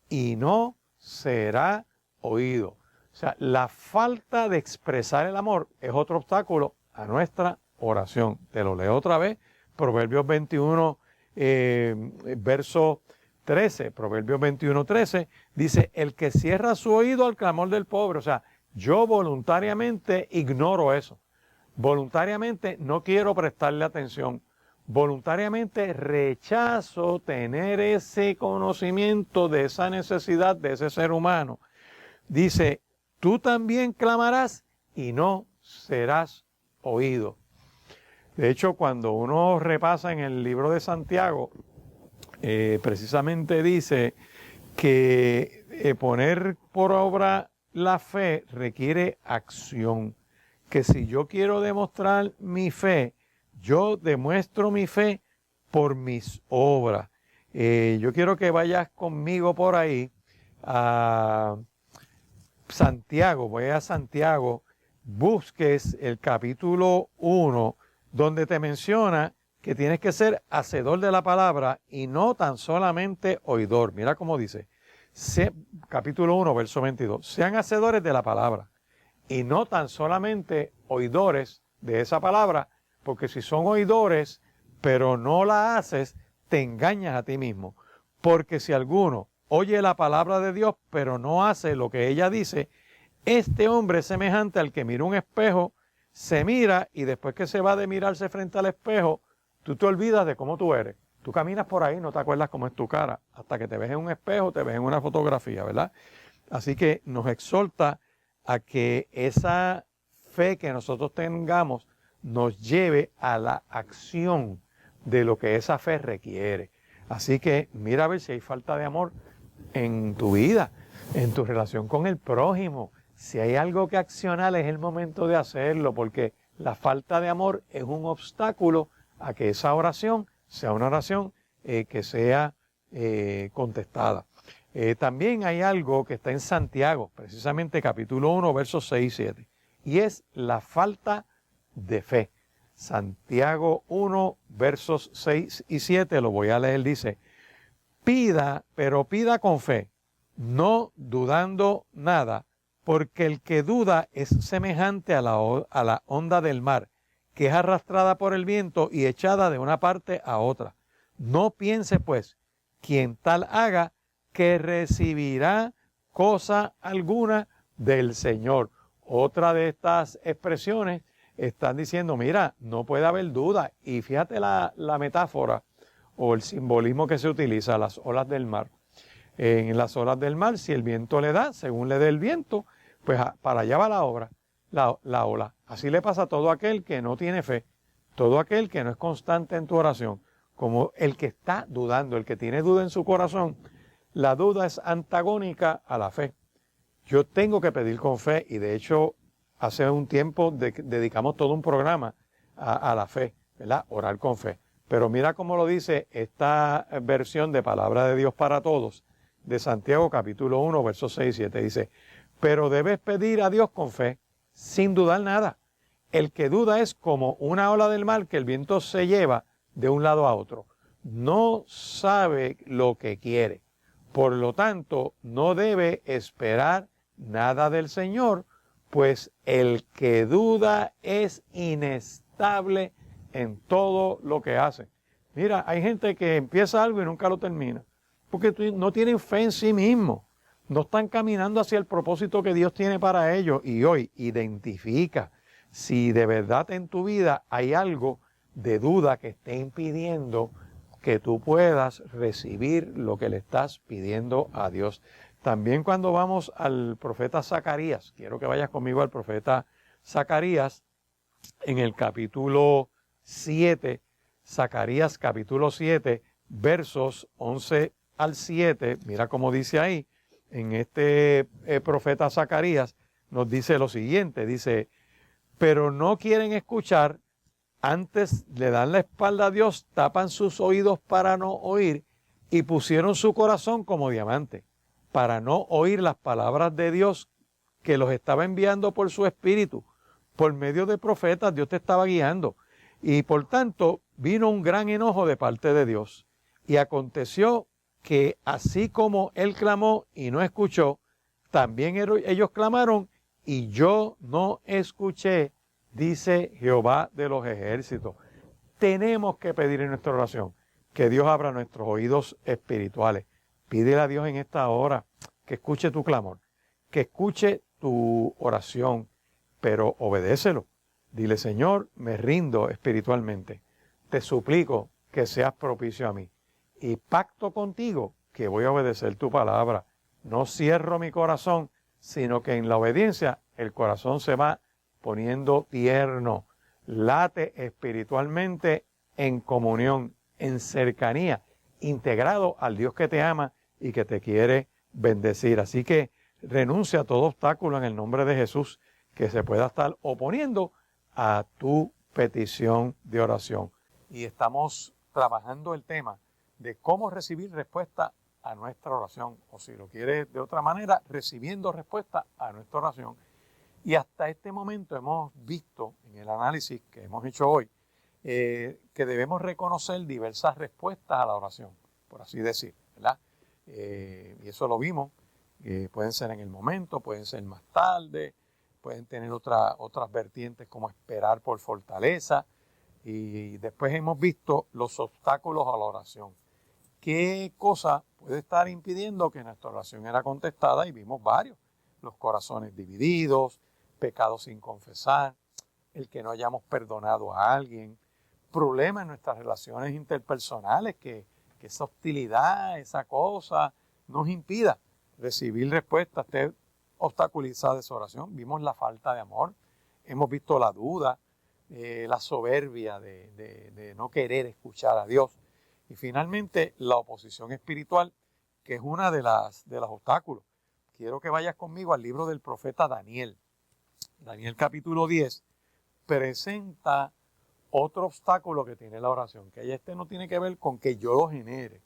y no será oído. O sea, la falta de expresar el amor es otro obstáculo a nuestra oración. Te lo leo otra vez, Proverbios 21, verso 13. Proverbios 21, 13 dice: el que cierra su oído al clamor del pobre. O sea, yo voluntariamente ignoro eso. Voluntariamente no quiero prestarle atención. Voluntariamente rechazo tener ese conocimiento de esa necesidad de ese ser humano. Dice: tú también clamarás y no serás oído. De hecho, cuando uno repasa en el libro de Santiago, precisamente dice que poner por obra la fe requiere acción. Que si yo quiero demostrar mi fe, yo demuestro mi fe por mis obras. Yo quiero que vayas conmigo por ahí a Santiago, voy a Santiago, busques el capítulo 1, donde te menciona que tienes que ser hacedor de la palabra y no tan solamente oidor. Mira cómo dice, capítulo 1, verso 22, sean hacedores de la palabra y no tan solamente oidores de esa palabra, porque si son oidores, pero no la haces, te engañas a ti mismo. Porque si alguno oye la palabra de Dios, pero no hace lo que ella dice, este hombre es semejante al que mira un espejo, se mira y después que se va de mirarse frente al espejo, tú te olvidas de cómo tú eres. Tú caminas por ahí, no te acuerdas cómo es tu cara, hasta que te ves en un espejo, te ves en una fotografía, ¿verdad? Así que nos exhorta a que esa fe que nosotros tengamos nos lleve a la acción de lo que esa fe requiere. Así que mira a ver si hay falta de amor en tu vida, en tu relación con el prójimo. Si hay algo que accionar, es el momento de hacerlo, porque la falta de amor es un obstáculo a que esa oración sea una oración que sea contestada. También hay algo que está en Santiago, precisamente capítulo 1, versos 6 y 7, y es la falta de fe. Santiago 1, versos 6 y 7, lo voy a leer, dice, pida, pero pida con fe, no dudando nada, porque el que duda es semejante a la onda del mar, que es arrastrada por el viento y echada de una parte a otra. No piense, pues, quien tal haga, que recibirá cosa alguna del Señor. Otra de estas expresiones están diciendo, mira, no puede haber duda. Y fíjate la metáfora o el simbolismo que se utiliza, las olas del mar. En las olas del mar, si el viento le da, según le dé el viento, pues para allá va la ola. Así le pasa a todo aquel que no tiene fe, todo aquel que no es constante en tu oración, como el que está dudando, el que tiene duda en su corazón. La duda es antagónica a la fe. Yo tengo que pedir con fe y de hecho hace un tiempo dedicamos todo un programa a la fe, ¿verdad? Orar con fe. Pero mira cómo lo dice esta versión de Palabra de Dios para Todos de Santiago capítulo 1, versos 6 y 7. Dice, pero debes pedir a Dios con fe, sin dudar nada. El que duda es como una ola del mar que el viento se lleva de un lado a otro. No sabe lo que quiere. Por lo tanto, no debe esperar nada del Señor, pues el que duda es inestable en todo lo que hace. Mira, hay gente que empieza algo y nunca lo termina, porque no tienen fe en sí mismos, no están caminando hacia el propósito que Dios tiene para ellos. Y hoy identifica si de verdad en tu vida hay algo de duda que esté impidiendo que tú puedas recibir lo que le estás pidiendo a Dios. También cuando vamos al profeta Zacarías, quiero que vayas conmigo al profeta Zacarías en el capítulo 7, Zacarías capítulo 7, versos 11 al 7, mira cómo dice ahí, en este profeta Zacarías nos dice lo siguiente, dice, pero no quieren escuchar, antes le dan la espalda a Dios, tapan sus oídos para no oír y pusieron su corazón como diamante, para no oír las palabras de Dios que los estaba enviando por su espíritu. Por medio de profetas Dios te estaba guiando y por tanto vino un gran enojo de parte de Dios. Y aconteció que así como él clamó y no escuchó, también ellos clamaron y yo no escuché, dice Jehová de los ejércitos. Tenemos que pedir en nuestra oración que Dios abra nuestros oídos espirituales. Pídele a Dios en esta hora que escuche tu clamor, que escuche tu oración, pero obedécelo. Dile, Señor, me rindo espiritualmente. Te suplico que seas propicio a mí. Y pacto contigo que voy a obedecer tu palabra. No cierro mi corazón, sino que en la obediencia el corazón se va poniendo tierno. Late espiritualmente en comunión, en cercanía, integrado al Dios que te ama y que te quiere bendecir. Así que renuncia a todo obstáculo en el nombre de Jesús que se pueda estar oponiendo a tu petición de oración. Y estamos trabajando el tema de cómo recibir respuesta a nuestra oración, o si lo quieres de otra manera, recibiendo respuesta a nuestra oración. Y hasta este momento hemos visto en el análisis que hemos hecho hoy que debemos reconocer diversas respuestas a la oración, por así decir, ¿verdad? Y eso lo vimos, pueden ser en el momento, pueden ser más tarde, pueden tener otras vertientes como esperar por fortaleza, y después hemos visto los obstáculos a la oración. ¿Qué cosa puede estar impidiendo que nuestra oración era contestada? Y vimos varios, los corazones divididos, pecados sin confesar, el que no hayamos perdonado a alguien, problemas en nuestras relaciones interpersonales, que esa hostilidad, esa cosa, nos impida recibir respuestas, esté obstaculizada esa oración. Vimos la falta de amor, hemos visto la duda, la soberbia de no querer escuchar a Dios. Y finalmente la oposición espiritual, que es una de los obstáculos. Quiero que vayas conmigo al libro del profeta Daniel. Daniel capítulo 10 presenta otro obstáculo que tiene la oración, que este no tiene que ver con que yo lo genere.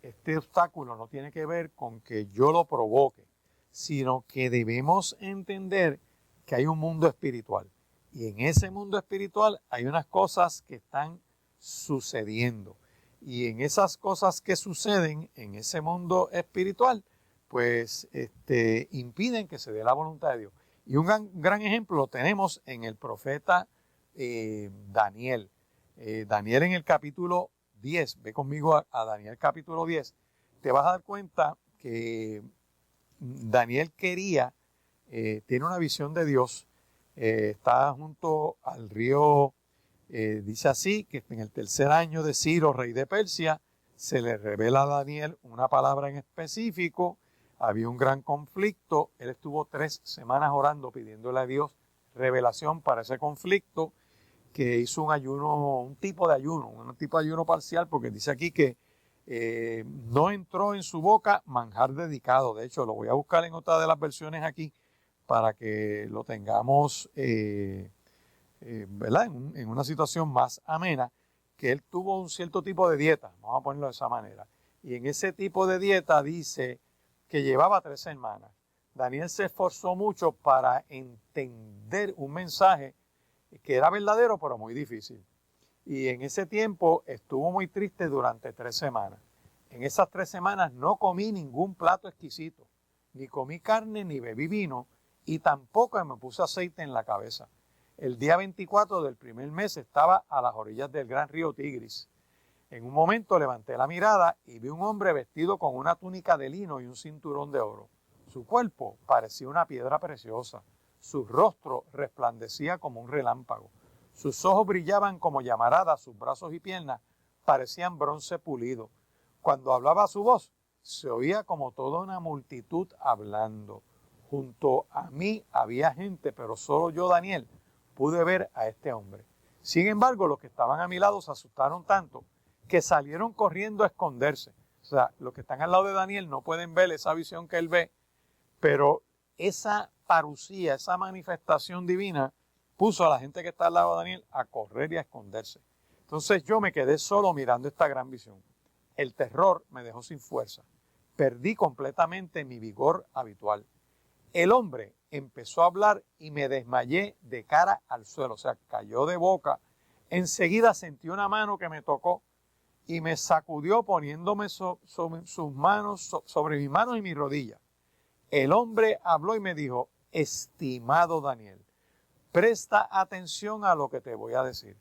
Este obstáculo no tiene que ver con que yo lo provoque, sino que debemos entender que hay un mundo espiritual. Y en ese mundo espiritual hay unas cosas que están sucediendo. Y en esas cosas que suceden en ese mundo espiritual, pues impiden que se dé la voluntad de Dios. Y un gran ejemplo lo tenemos en el profeta Daniel. Daniel en el capítulo 10, ve conmigo a Daniel capítulo 10, te vas a dar cuenta que Daniel tiene una visión de Dios, está junto al río, dice así, que en el tercer año de Ciro, rey de Persia, se le revela a Daniel una palabra en específico. Había un gran conflicto, él estuvo 3 semanas orando, pidiéndole a Dios revelación para ese conflicto, que hizo un tipo de ayuno parcial, porque dice aquí que no entró en su boca manjar dedicado. De hecho, lo voy a buscar en otra de las versiones aquí, para que lo tengamos, ¿verdad? En una situación más amena, que él tuvo un cierto tipo de dieta, vamos a ponerlo de esa manera. Y en ese tipo de dieta dice que llevaba 3 semanas. Daniel se esforzó mucho para entender un mensaje que era verdadero, pero muy difícil. Y en ese tiempo estuvo muy triste durante 3 semanas. En esas 3 semanas no comí ningún plato exquisito, ni comí carne, ni bebí vino, y tampoco me puse aceite en la cabeza. El día 24 del primer mes estaba a las orillas del gran río Tigris. En un momento levanté la mirada y vi un hombre vestido con una túnica de lino y un cinturón de oro. Su cuerpo parecía una piedra preciosa. Su rostro resplandecía como un relámpago. Sus ojos brillaban como llamaradas, sus brazos y piernas parecían bronce pulido. Cuando hablaba su voz, se oía como toda una multitud hablando. Junto a mí había gente, pero solo yo, Daniel, pude ver a este hombre. Sin embargo, los que estaban a mi lado se asustaron tanto que salieron corriendo a esconderse. O sea, los que están al lado de Daniel no pueden ver esa visión que él ve, pero esa parucía, esa manifestación divina, puso a la gente que está al lado de Daniel a correr y a esconderse. Entonces yo me quedé solo mirando esta gran visión. El terror me dejó sin fuerza. Perdí completamente mi vigor habitual. El hombre empezó a hablar y me desmayé de cara al suelo, o sea, cayó de boca. Enseguida sentí una mano que me tocó y me sacudió poniéndome sobre mis manos y mis rodillas. El hombre habló y me dijo: estimado Daniel, presta atención a lo que te voy a decir.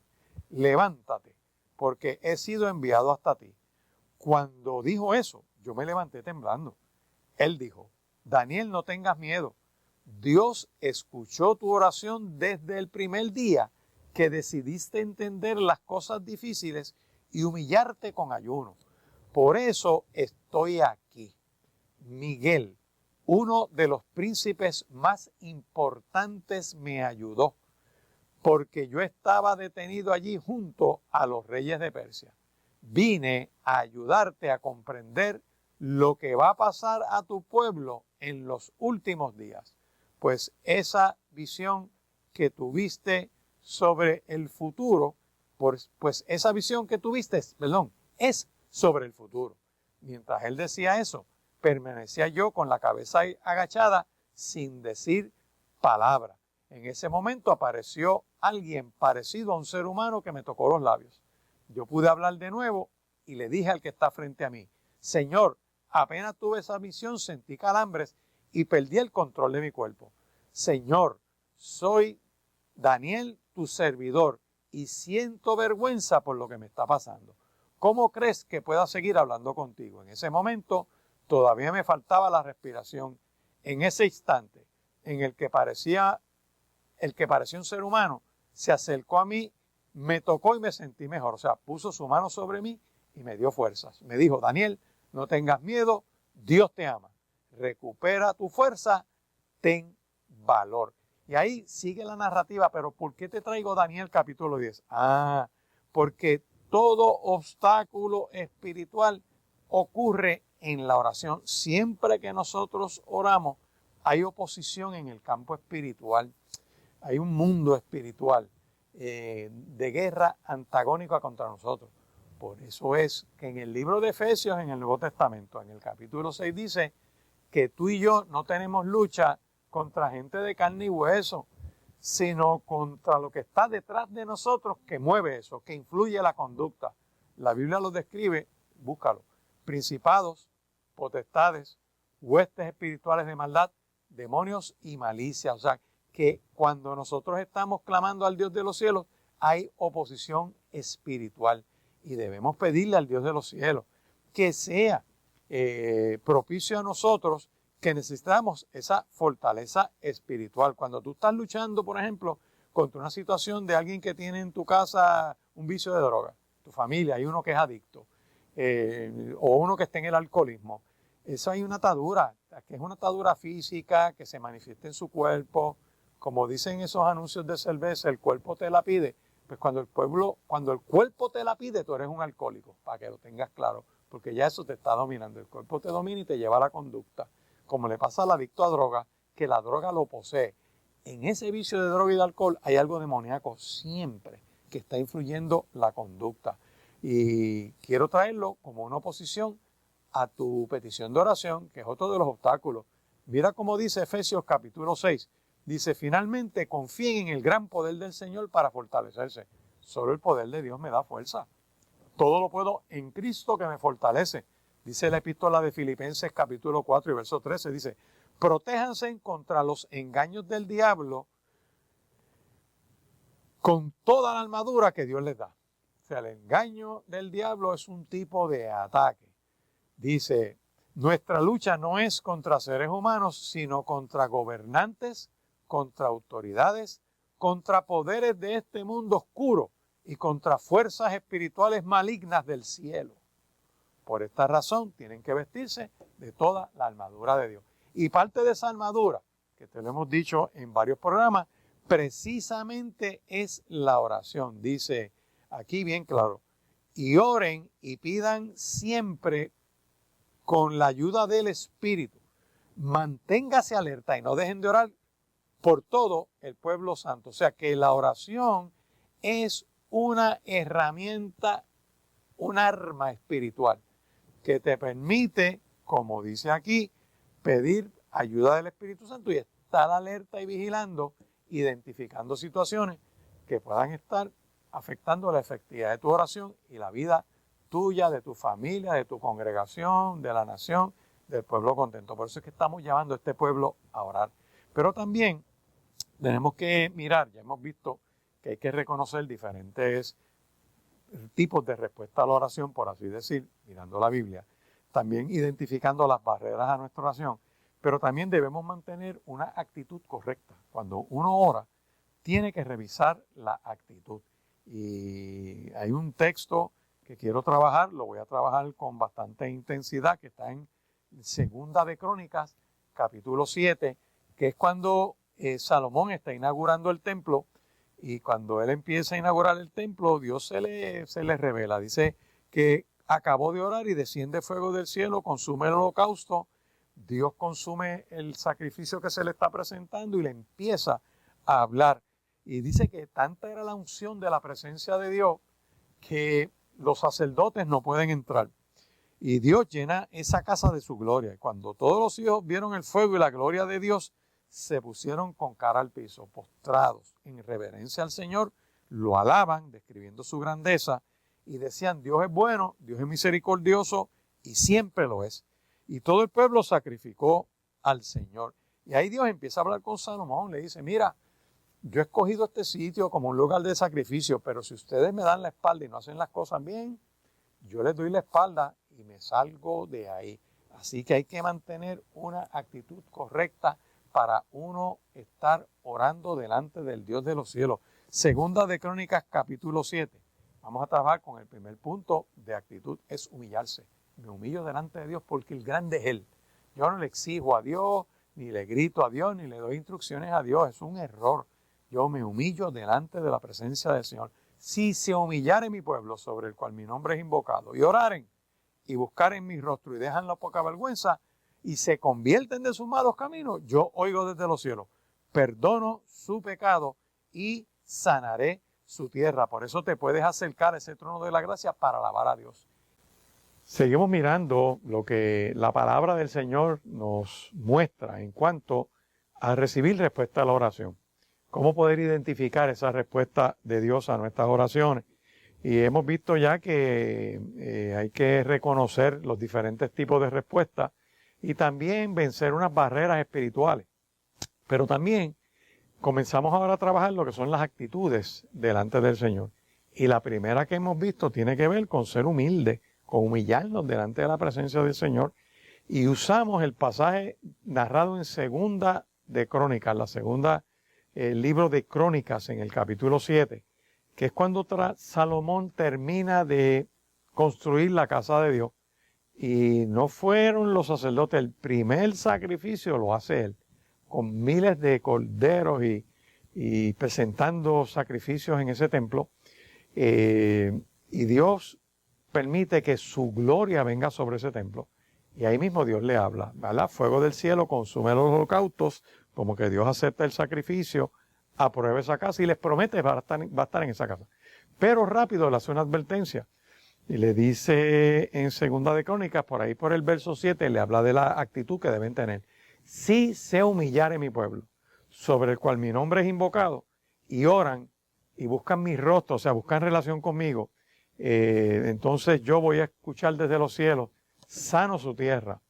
Levántate, porque he sido enviado hasta ti. Cuando dijo eso, yo me levanté temblando. Él dijo: Daniel, no tengas miedo. Dios escuchó tu oración desde el primer día que decidiste entender las cosas difíciles y humillarte con ayuno. Por eso estoy aquí. Miguel, uno de los príncipes más importantes, me ayudó, porque yo estaba detenido allí junto a los reyes de Persia. Vine a ayudarte a comprender lo que va a pasar a tu pueblo en los últimos días, pues esa visión que tuviste sobre el futuro, es sobre el futuro. Mientras él decía eso, permanecía yo con la cabeza agachada sin decir palabra. En ese momento apareció alguien parecido a un ser humano que me tocó los labios. Yo pude hablar de nuevo y le dije al que está frente a mí, Señor, apenas tuve esa visión, sentí calambres y perdí el control de mi cuerpo. Señor, soy Daniel, tu servidor, y siento vergüenza por lo que me está pasando. ¿Cómo crees que pueda seguir hablando contigo? En ese momento todavía me faltaba la respiración. En ese instante en el que parecía un ser humano, se acercó a mí, me tocó y me sentí mejor. O sea, puso su mano sobre mí y me dio fuerzas. Me dijo, Daniel, no tengas miedo, Dios te ama. Recupera tu fuerza, ten valor. Y ahí sigue la narrativa, pero ¿por qué te traigo Daniel capítulo 10? Porque todo obstáculo espiritual ocurre en la oración. Siempre que nosotros oramos, hay oposición en el campo espiritual. Hay un mundo espiritual de guerra antagónica contra nosotros. Por eso es que en el libro de Efesios, en el Nuevo Testamento, en el capítulo 6, dice que tú y yo no tenemos lucha contra gente de carne y hueso, sino contra lo que está detrás de nosotros que mueve eso, que influye la conducta. La Biblia lo describe, búscalo, principados, potestades, huestes espirituales de maldad, demonios y malicia. O sea, que cuando nosotros estamos clamando al Dios de los cielos, hay oposición espiritual y debemos pedirle al Dios de los cielos que sea propicio a nosotros, que necesitamos esa fortaleza espiritual. Cuando tú estás luchando, por ejemplo, contra una situación de alguien que tiene en tu casa un vicio de droga, tu familia, hay uno que es adicto, o uno que está en el alcoholismo, eso hay una atadura, que es una atadura física que se manifiesta en su cuerpo. Como dicen esos anuncios de cerveza, el cuerpo te la pide. Pues cuando el cuerpo te la pide, tú eres un alcohólico, para que lo tengas claro, porque ya eso te está dominando. El cuerpo te domina y te lleva a la conducta. Como le pasa al adicto a droga, que la droga lo posee. En ese vicio de droga y de alcohol hay algo demoníaco siempre que está influyendo la conducta. Y quiero traerlo como una oposición a tu petición de oración, que es otro de los obstáculos. Mira cómo dice Efesios capítulo 6. Dice, finalmente confíen en el gran poder del Señor para fortalecerse. Solo el poder de Dios me da fuerza. Todo lo puedo en Cristo que me fortalece. Dice la epístola de Filipenses capítulo 4 y verso 13. Dice, protéjanse contra los engaños del diablo con toda la armadura que Dios les da. O sea, el engaño del diablo es un tipo de ataque. Dice, nuestra lucha no es contra seres humanos, sino contra gobernantes, contra autoridades, contra poderes de este mundo oscuro y contra fuerzas espirituales malignas del cielo. Por esta razón tienen que vestirse de toda la armadura de Dios. Y parte de esa armadura, que te lo hemos dicho en varios programas, precisamente es la oración. Dice aquí bien claro, y oren y pidan siempre con la ayuda del Espíritu. Manténgase alerta y no dejen de orar por todo el pueblo santo. O sea que la oración es una herramienta, un arma espiritual que te permite, como dice aquí, pedir ayuda del Espíritu Santo y estar alerta y vigilando, identificando situaciones que puedan estar afectando la efectividad de tu oración y la vida tuya, de tu familia, de tu congregación, de la nación, del pueblo contento. Por eso es que estamos llevando a este pueblo a orar. Pero también tenemos que mirar, ya hemos visto que hay que reconocer diferentes tipos de respuesta a la oración, por así decir, mirando la Biblia, también identificando las barreras a nuestra oración, pero también debemos mantener una actitud correcta. Cuando uno ora, tiene que revisar la actitud. Y hay un texto que quiero trabajar, lo voy a trabajar con bastante intensidad, que está en Segunda de Crónicas, capítulo 7, que es cuando Salomón está inaugurando el templo, y cuando él empieza a inaugurar el templo, Dios se le revela. Dice que acabó de orar y desciende fuego del cielo, consume el holocausto, Dios consume el sacrificio que se le está presentando y le empieza a hablar. Y dice que tanta era la unción de la presencia de Dios que los sacerdotes no pueden entrar. Y Dios llena esa casa de su gloria. Y cuando todos los hijos vieron el fuego y la gloria de Dios, se pusieron con cara al piso, postrados en reverencia al Señor, lo alaban, describiendo su grandeza, y decían, Dios es bueno, Dios es misericordioso, y siempre lo es. Y todo el pueblo sacrificó al Señor. Y ahí Dios empieza a hablar con Salomón, le dice, mira, yo he escogido este sitio como un lugar de sacrificio, pero si ustedes me dan la espalda y no hacen las cosas bien, yo les doy la espalda y me salgo de ahí. Así que hay que mantener una actitud correcta para uno estar orando delante del Dios de los cielos. Segunda de Crónicas, capítulo 7. Vamos a trabajar con el primer punto de actitud, es humillarse. Me humillo delante de Dios porque el grande es Él. Yo no le exijo a Dios, ni le grito a Dios, ni le doy instrucciones a Dios. Es un error. Yo me humillo delante de la presencia del Señor. Si se humillare mi pueblo, sobre el cual mi nombre es invocado, y oraren, y buscaren mi rostro, y dejan la poca vergüenza, y se convierten de sus malos caminos, yo oigo desde los cielos, perdono su pecado y sanaré su tierra. Por eso te puedes acercar a ese trono de la gracia para alabar a Dios. Seguimos mirando lo que la palabra del Señor nos muestra en cuanto a recibir respuesta a la oración. Cómo poder identificar esa respuesta de Dios a nuestras oraciones. Y hemos visto ya que hay que reconocer los diferentes tipos de respuestas y también vencer unas barreras espirituales. Pero también comenzamos ahora a trabajar lo que son las actitudes delante del Señor. Y la primera que hemos visto tiene que ver con ser humilde, con humillarnos delante de la presencia del Señor. Y usamos el pasaje narrado en Segunda de Crónicas, el libro de Crónicas en el capítulo 7, que es cuando Salomón termina de construir la casa de Dios. Y no fueron los sacerdotes, el primer sacrificio lo hace él, con miles de corderos y presentando sacrificios en ese templo. Y Dios permite que su gloria venga sobre ese templo. Y ahí mismo Dios le habla, ¿verdad? Fuego del cielo consume los holocaustos, como que Dios acepta el sacrificio, aprueba esa casa y les promete va a estar en esa casa. Pero rápido le hace una advertencia. Y le dice en Segunda de Crónicas, por ahí por el verso 7, le habla de la actitud que deben tener. Si se humillare mi pueblo, sobre el cual mi nombre es invocado, y oran y buscan mi rostro, o sea, buscan relación conmigo, entonces yo voy a escuchar desde los cielos, sano su tierra.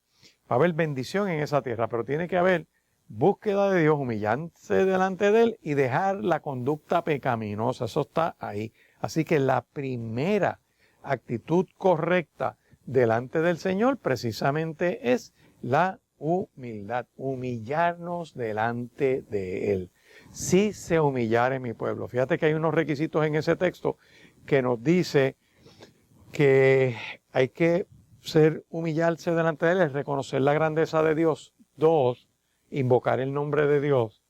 Va a haber bendición en esa tierra, pero tiene que haber búsqueda de Dios, humillarse delante de Él y dejar la conducta pecaminosa. Eso está ahí. Así que la primera actitud correcta delante del Señor precisamente es la humildad, humillarnos delante de Él. Si se humillare mi pueblo. Fíjate que hay unos requisitos en ese texto que nos dice que hay que humillarse delante de Él, reconocer la grandeza de Dios. 2, invocar el nombre de Dios.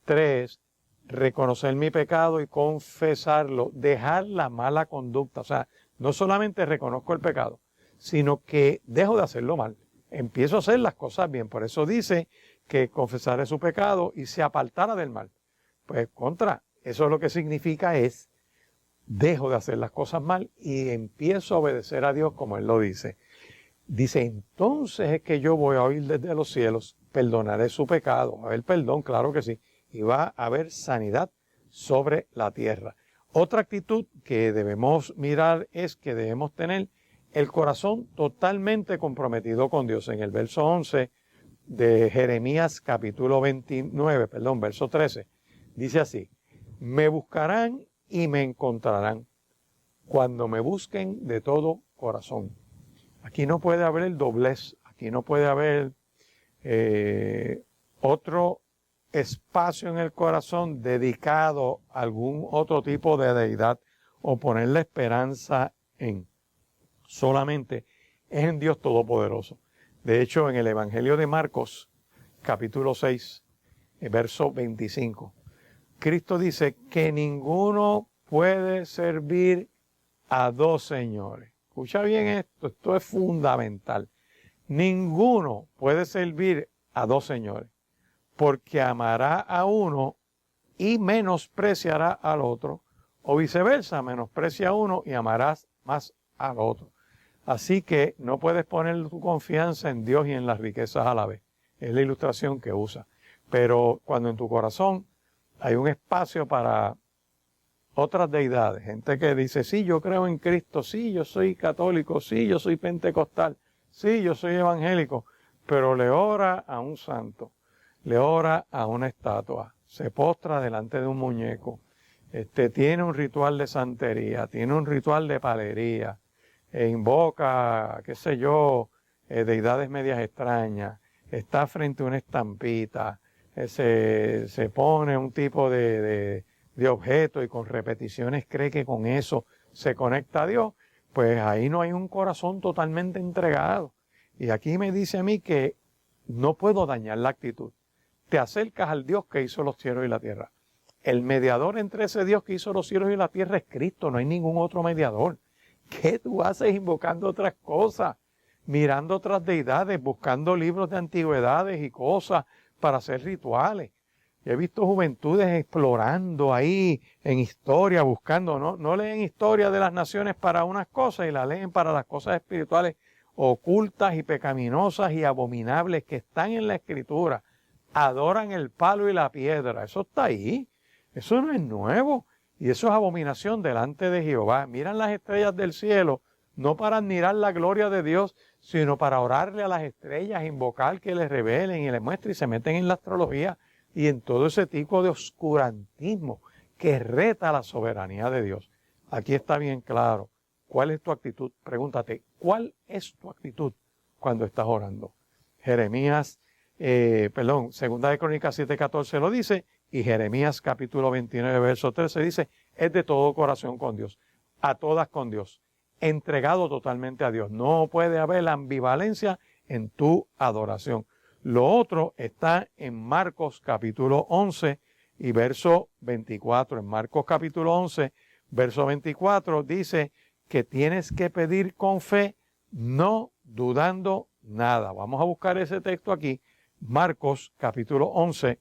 3, reconocer mi pecado y confesarlo, dejar la mala conducta. O sea, no solamente reconozco el pecado, sino que dejo de hacerlo mal. Empiezo a hacer las cosas bien. Por eso dice que confesaré su pecado y se apartara del mal. Pues eso lo que significa es, dejo de hacer las cosas mal y empiezo a obedecer a Dios como Él lo dice. Dice, entonces es que yo voy a oír desde los cielos, perdonaré su pecado. Va a haber perdón, claro que sí. Y va a haber sanidad sobre la tierra. Otra actitud que debemos mirar es que debemos tener el corazón totalmente comprometido con Dios. En el verso 11 de Jeremías capítulo 29, verso 13, dice así, me buscarán y me encontrarán cuando me busquen de todo corazón. Aquí no puede haber el doblez, aquí no puede haber otro espacio en el corazón dedicado a algún otro tipo de deidad o poner la esperanza en. Solamente es en Dios Todopoderoso. De hecho, en el Evangelio de Marcos, capítulo 6, verso 25, Cristo dice que ninguno puede servir a dos señores. Escucha bien esto es fundamental. Ninguno puede servir a dos señores, porque amará a uno y menospreciará al otro, o viceversa, menosprecia a uno y amarás más al otro. Así que no puedes poner tu confianza en Dios y en las riquezas a la vez. Es la ilustración que usa. Pero cuando en tu corazón hay un espacio para otras deidades, gente que dice, sí, yo creo en Cristo, sí, yo soy católico, sí, yo soy pentecostal, sí, yo soy evangélico, pero le ora a un santo, le ora a una estatua, se postra delante de un muñeco, tiene un ritual de santería, tiene un ritual de palería, invoca, qué sé yo, deidades medias extrañas, está frente a una estampita, se pone un tipo de objeto y con repeticiones cree que con eso se conecta a Dios, pues ahí no hay un corazón totalmente entregado. Y aquí me dice a mí que no puedo dañar la actitud. Te acercas al Dios que hizo los cielos y la tierra. El mediador entre ese Dios que hizo los cielos y la tierra es Cristo, no hay ningún otro mediador. ¿Qué tú haces invocando otras cosas? Mirando otras deidades, buscando libros de antigüedades y cosas para hacer rituales. Yo he visto juventudes explorando ahí en historia, buscando, no leen historia de las naciones para unas cosas y la leen para las cosas espirituales ocultas y pecaminosas y abominables que están en la Escritura. Adoran el palo y la piedra. Eso está ahí. Eso no es nuevo. Y eso es abominación delante de Jehová. Miran las estrellas del cielo, no para admirar la gloria de Dios, sino para orarle a las estrellas, invocar que les revelen y les muestren, y se meten en la astrología y en todo ese tipo de oscurantismo que reta la soberanía de Dios. Aquí está bien claro. ¿Cuál es tu actitud? Pregúntate, ¿cuál es tu actitud cuando estás orando? Segunda de Crónicas 7:14 lo dice, y Jeremías capítulo 29, verso 13 dice, es de todo corazón con Dios, a todas con Dios, entregado totalmente a Dios. No puede haber ambivalencia en tu adoración. Lo otro está en Marcos capítulo 11 y verso 24. En Marcos capítulo 11, verso 24 dice que tienes que pedir con fe, no dudando nada. Vamos a buscar ese texto aquí. Marcos capítulo 11,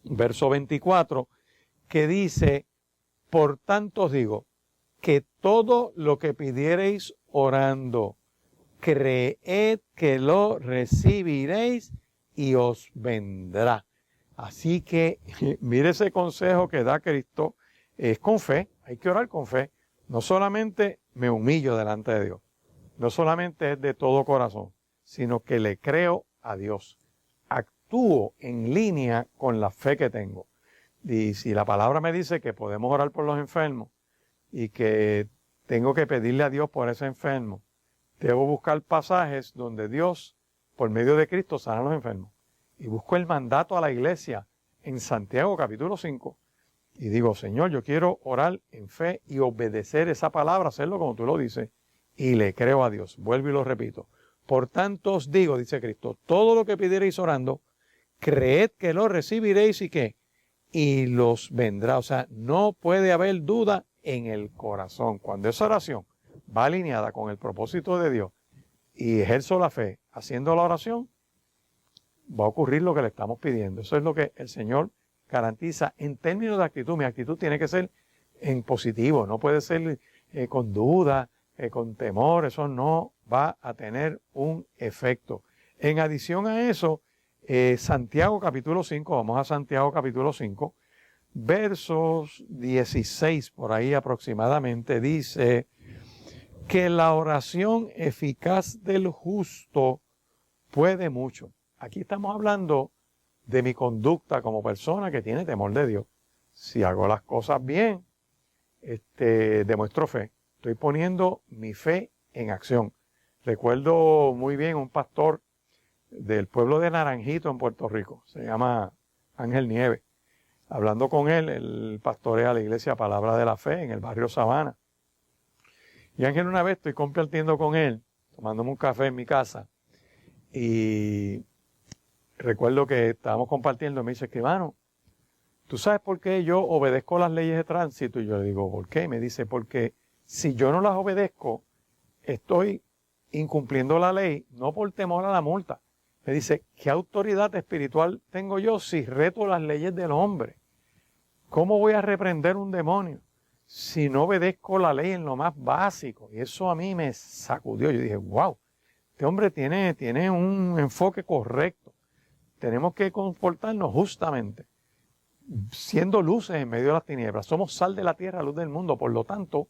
verso 24, que dice, por tanto os digo, que todo lo que pidiereis orando, creed que lo recibiréis y os vendrá. Así que mire ese consejo que da Cristo, es con fe, hay que orar con fe. No solamente me humillo delante de Dios, no solamente es de todo corazón, sino que le creo a Dios. Actúo en línea con la fe que tengo. Y si la palabra me dice que podemos orar por los enfermos y que tengo que pedirle a Dios por ese enfermo, debo buscar pasajes donde Dios, por medio de Cristo, sana a los enfermos. Y busco el mandato a la iglesia en Santiago capítulo 5. Y digo, Señor, yo quiero orar en fe y obedecer esa palabra, hacerlo como tú lo dices. Y le creo a Dios. Vuelvo y lo repito. Por tanto os digo, dice Cristo, todo lo que pidiereis orando, creed que lo recibiréis y ¿qué? Y los vendrá. O sea, no puede haber duda en el corazón. Cuando esa oración va alineada con el propósito de Dios y ejerzo la fe haciendo la oración, va a ocurrir lo que le estamos pidiendo. Eso es lo que el Señor garantiza en términos de actitud. Mi actitud tiene que ser en positivo, no puede ser con duda, con temor. Eso no va a tener un efecto. En adición a eso, Santiago capítulo 5, vamos a Santiago capítulo 5, versos 16 por ahí aproximadamente, dice que la oración eficaz del justo puede mucho. Aquí estamos hablando de mi conducta como persona que tiene temor de Dios. Si hago las cosas bien, demuestro fe. Estoy poniendo mi fe en acción. Recuerdo muy bien un pastor del pueblo de Naranjito en Puerto Rico, se llama Ángel Nieves. Hablando con él pastorea la iglesia Palabra de la Fe en el barrio Sabana. Y Ángel, una vez estoy compartiendo con él, tomándome un café en mi casa, y recuerdo que estábamos compartiendo, me dice, Escribano, ¿tú sabes por qué yo obedezco las leyes de tránsito? Y yo le digo, ¿por qué? Me dice, porque si yo no las obedezco, estoy incumpliendo la ley, no por temor a la multa. Me dice, ¿qué autoridad espiritual tengo yo si reto las leyes del hombre? ¿Cómo voy a reprender un demonio si no obedezco la ley en lo más básico? Y eso a mí me sacudió. Yo dije, wow, este hombre tiene un enfoque correcto. Tenemos que comportarnos justamente, siendo luces en medio de las tinieblas. Somos sal de la tierra, luz del mundo. Por lo tanto,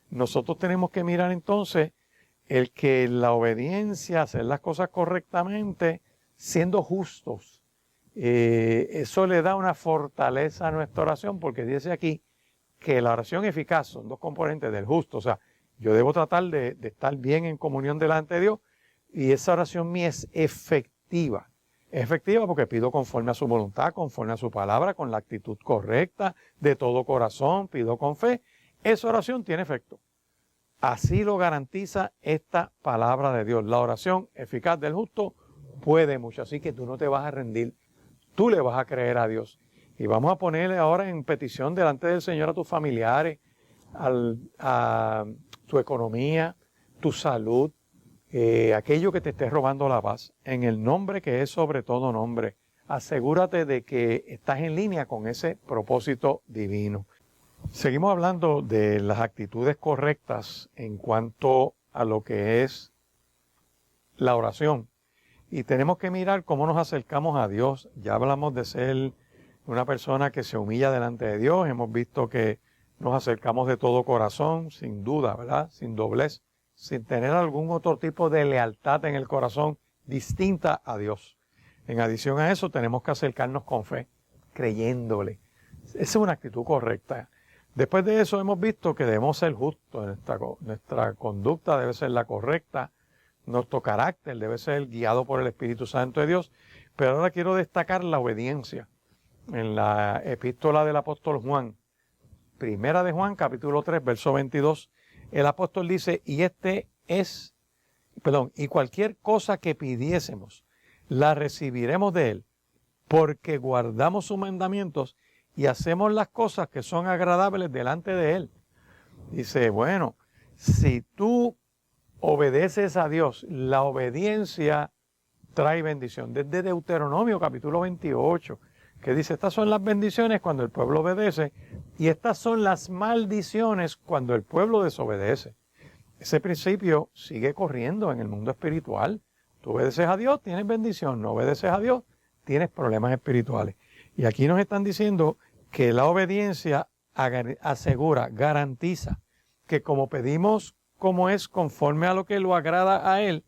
nosotros tenemos que mirar entonces el que la obediencia, hacer las cosas correctamente, siendo justos. Eso le da una fortaleza a nuestra oración, porque dice aquí que la oración eficaz son dos componentes del justo. O sea, yo debo tratar de estar bien en comunión delante de Dios, y esa oración mía es efectiva. Es efectiva porque pido conforme a su voluntad, conforme a su palabra, con la actitud correcta, de todo corazón, pido con fe. Esa oración tiene efecto. Así lo garantiza esta palabra de Dios. La oración eficaz del justo puede mucho. Así que tú no te vas a rendir. Tú le vas a creer a Dios. Y vamos a ponerle ahora en petición delante del Señor a tus familiares, a tu economía, tu salud, aquello que te esté robando la paz. En el nombre que es sobre todo nombre, asegúrate de que estás en línea con ese propósito divino. Seguimos hablando de las actitudes correctas en cuanto a lo que es la oración. Y tenemos que mirar cómo nos acercamos a Dios. Ya hablamos de ser una persona que se humilla delante de Dios. Hemos visto que nos acercamos de todo corazón, sin duda, ¿verdad? Sin doblez, sin tener algún otro tipo de lealtad en el corazón distinta a Dios. En adición a eso, tenemos que acercarnos con fe, creyéndole. Esa es una actitud correcta. Después de eso hemos visto que debemos ser justos, nuestra conducta debe ser la correcta, nuestro carácter debe ser guiado por el Espíritu Santo de Dios, pero ahora quiero destacar la obediencia. En la epístola del apóstol Juan, primera de Juan, capítulo 3, verso 22, el apóstol dice, y cualquier cosa que pidiésemos, la recibiremos de él, porque guardamos sus mandamientos y hacemos las cosas que son agradables delante de él. Dice, bueno, si tú obedeces a Dios, la obediencia trae bendición. Desde Deuteronomio capítulo 28, que dice, estas son las bendiciones cuando el pueblo obedece y estas son las maldiciones cuando el pueblo desobedece. Ese principio sigue corriendo en el mundo espiritual. Tú obedeces a Dios, tienes bendición. No obedeces a Dios, tienes problemas espirituales. Y aquí nos están diciendo que la obediencia asegura, garantiza que como pedimos como es conforme a lo que lo agrada a Él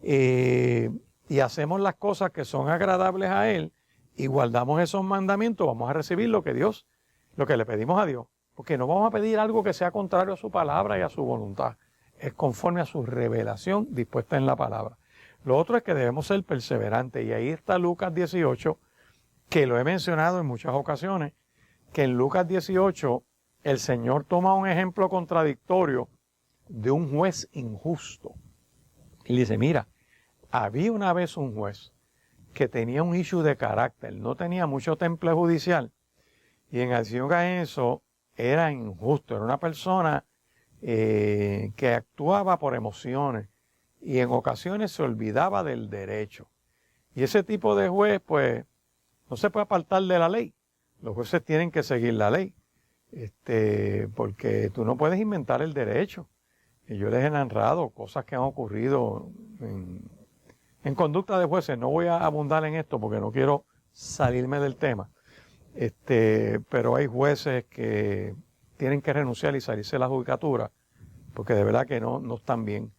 y hacemos las cosas que son agradables a Él y guardamos esos mandamientos, vamos a recibir lo que le pedimos a Dios. Porque no vamos a pedir algo que sea contrario a su palabra y a su voluntad. Es conforme a su revelación dispuesta en la palabra. Lo otro es que debemos ser perseverantes. Y ahí está Lucas 18, que lo he mencionado en muchas ocasiones, que en Lucas 18 el Señor toma un ejemplo contradictorio de un juez injusto. Y dice, mira, había una vez un juez que tenía un issue de carácter, no tenía mucho temple judicial, y en adición a eso era injusto, era una persona que actuaba por emociones y en ocasiones se olvidaba del derecho. Y ese tipo de juez, pues, no se puede apartar de la ley. Los jueces tienen que seguir la ley, porque tú no puedes inventar el derecho. Y yo les he narrado cosas que han ocurrido en conducta de jueces. No voy a abundar en esto porque no quiero salirme del tema. Pero hay jueces que tienen que renunciar y salirse de la judicatura porque de verdad que no están bien.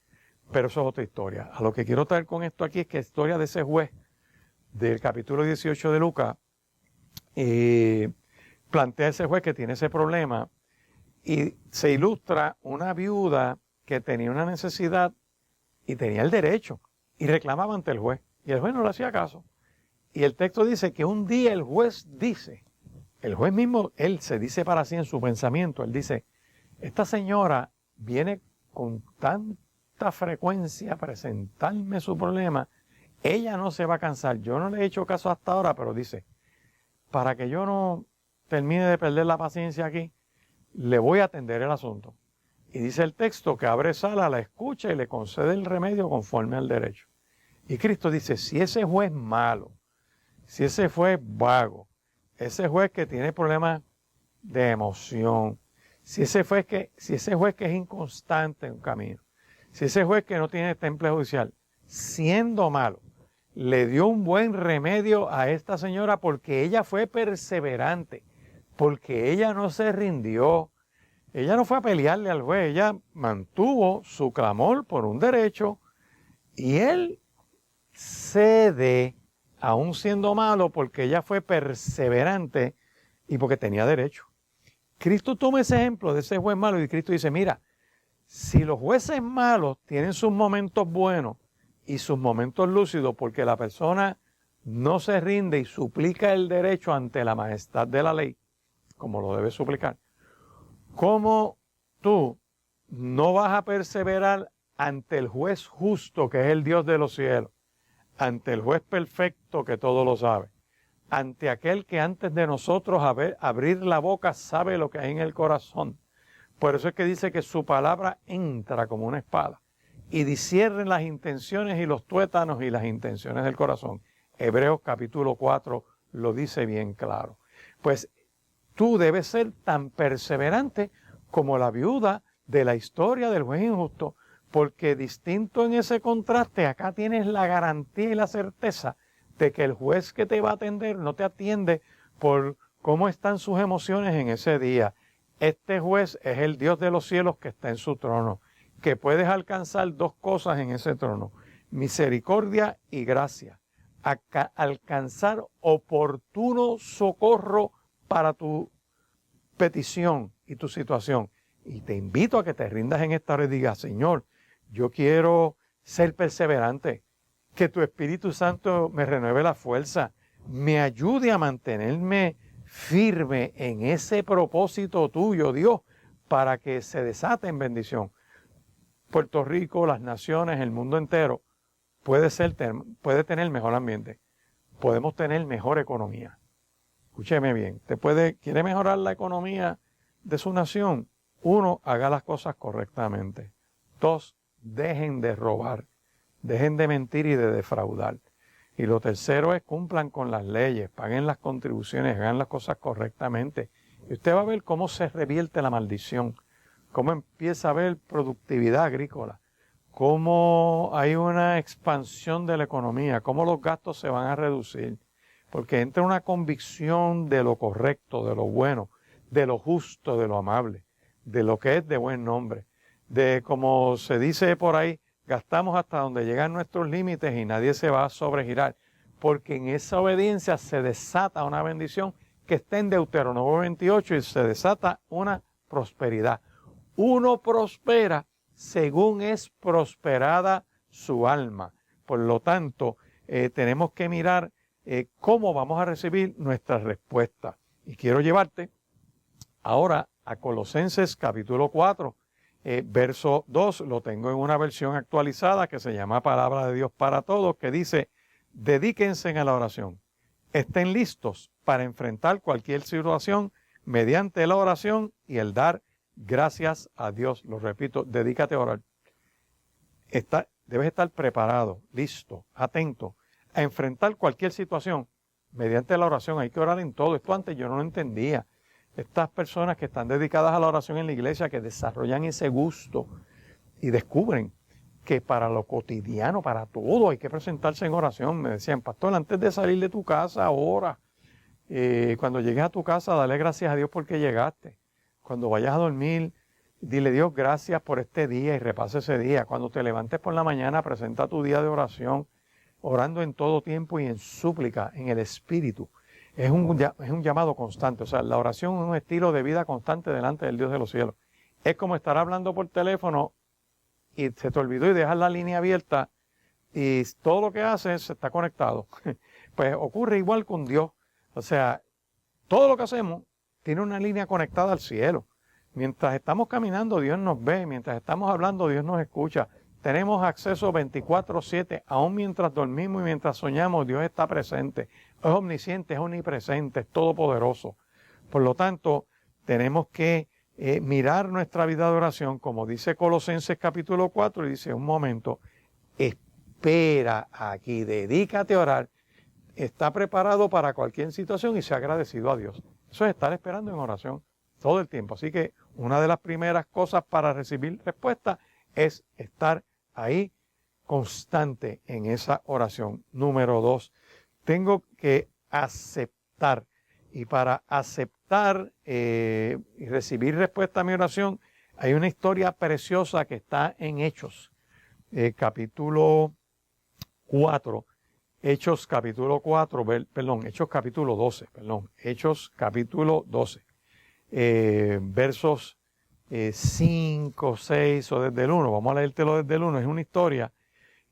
Pero eso es otra historia. A lo que quiero traer con esto aquí es que la historia de ese juez del capítulo 18 de Lucas plantea ese juez que tiene ese problema y se ilustra una viuda que tenía una necesidad y tenía el derecho y reclamaba ante el juez y el juez no le hacía caso. Y el texto dice que un día el juez mismo, él se dice para sí en su pensamiento, él dice, esta señora viene con tanta frecuencia a presentarme su problema, ella no se va a cansar, yo no le he hecho caso hasta ahora, pero dice, para que yo no termine de perder la paciencia aquí, le voy a atender el asunto. Y dice el texto que abre sala, la escucha y le concede el remedio conforme al derecho. Y Cristo dice, si ese juez malo, si ese juez vago, ese juez que tiene problemas de emoción, Si ese juez que es inconstante en un camino, si ese juez que no tiene temple judicial, siendo malo, le dio un buen remedio a esta señora porque ella fue perseverante, porque ella no se rindió, ella no fue a pelearle al juez, ella mantuvo su clamor por un derecho y él cede, aún siendo malo, porque ella fue perseverante y porque tenía derecho. Cristo toma ese ejemplo de ese juez malo y Cristo dice, mira, si los jueces malos tienen sus momentos buenos y sus momentos lúcidos porque la persona no se rinde y suplica el derecho ante la majestad de la ley, como lo debe suplicar, ¿cómo tú no vas a perseverar ante el juez justo que es el Dios de los cielos, ante el juez perfecto que todo lo sabe, ante aquel que antes de nosotros abrir la boca sabe lo que hay en el corazón? Por eso es que dice que su palabra entra como una espada y discierne las intenciones y los tuétanos y las intenciones del corazón. Hebreos capítulo 4 lo dice bien claro. Pues tú debes ser tan perseverante como la viuda de la historia del juez injusto, porque distinto en ese contraste, acá tienes la garantía y la certeza de que el juez que te va a atender no te atiende por cómo están sus emociones en ese día. Este juez es el Dios de los cielos que está en su trono, que puedes alcanzar dos cosas en ese trono, misericordia y gracia. Alcanzar oportuno socorro para tu petición y tu situación. Y te invito a que te rindas en esta hora y digas, Señor, yo quiero ser perseverante, que tu Espíritu Santo me renueve la fuerza, me ayude a mantenerme firme en ese propósito tuyo, Dios, para que se desate en bendición. Puerto Rico, las naciones, el mundo entero puede tener mejor ambiente, podemos tener mejor economía. Escúcheme bien, ¿quiere mejorar la economía de su nación? 1, haga las cosas correctamente. 2, dejen de robar, dejen de mentir y de defraudar. Y lo tercero es cumplan con las leyes, paguen las contribuciones, hagan las cosas correctamente. Y usted va a ver cómo se revierte la maldición, cómo empieza a haber productividad agrícola, cómo hay una expansión de la economía, cómo los gastos se van a reducir. Porque entra una convicción de lo correcto, de lo bueno, de lo justo, de lo amable, de lo que es de buen nombre, de como se dice por ahí, gastamos hasta donde llegan nuestros límites y nadie se va a sobregirar, porque en esa obediencia se desata una bendición que está en Deuteronomio 28 y se desata una prosperidad. Uno prospera según es prosperada su alma. Por lo tanto, tenemos que mirar cómo vamos a recibir nuestra respuesta. Y quiero llevarte ahora a Colosenses capítulo 4, verso 2, lo tengo en una versión actualizada que se llama Palabra de Dios para Todos, que dice, dedíquense a la oración, estén listos para enfrentar cualquier situación mediante la oración y el dar gracias a Dios. Lo repito, dedícate a orar. Debes estar preparado, listo, atento a enfrentar cualquier situación mediante la oración. Hay que orar en todo. Esto antes yo no lo entendía. Estas personas que están dedicadas a la oración en la iglesia, que desarrollan ese gusto y descubren que para lo cotidiano, para todo, hay que presentarse en oración. Me decían, pastor, antes de salir de tu casa, ora. Cuando llegues a tu casa, dale gracias a Dios porque llegaste. Cuando vayas a dormir, dile Dios gracias por este día y repasa ese día. Cuando te levantes por la mañana, presenta tu día de oración, orando en todo tiempo y en súplica, en el Espíritu. Es un llamado constante. O sea, la oración es un estilo de vida constante delante del Dios de los cielos. Es como estar hablando por teléfono y se te olvidó y dejas la línea abierta y todo lo que haces está conectado. Pues ocurre igual con Dios. O sea, todo lo que hacemos tiene una línea conectada al cielo. Mientras estamos caminando, Dios nos ve. Mientras estamos hablando, Dios nos escucha. Tenemos acceso 24/7, aún mientras dormimos y mientras soñamos, Dios está presente. Es omnisciente, es omnipresente, es todopoderoso. Por lo tanto, tenemos que mirar nuestra vida de oración, como dice Colosenses capítulo 4, y dice, un momento, espera aquí, dedícate a orar, está preparado para cualquier situación y sea agradecido a Dios. Eso es estar esperando en oración. todo el tiempo. Así que una de las primeras cosas para recibir respuesta es estar ahí constante en esa oración. Número 2, tengo que aceptar. Y para aceptar y recibir respuesta a mi oración, hay una historia preciosa que está en Hechos, capítulo 4. Hechos capítulo 4, Hechos capítulo 12, Hechos capítulo 12, versos 5, 6 o desde el 1, vamos a leértelo desde el 1, es una historia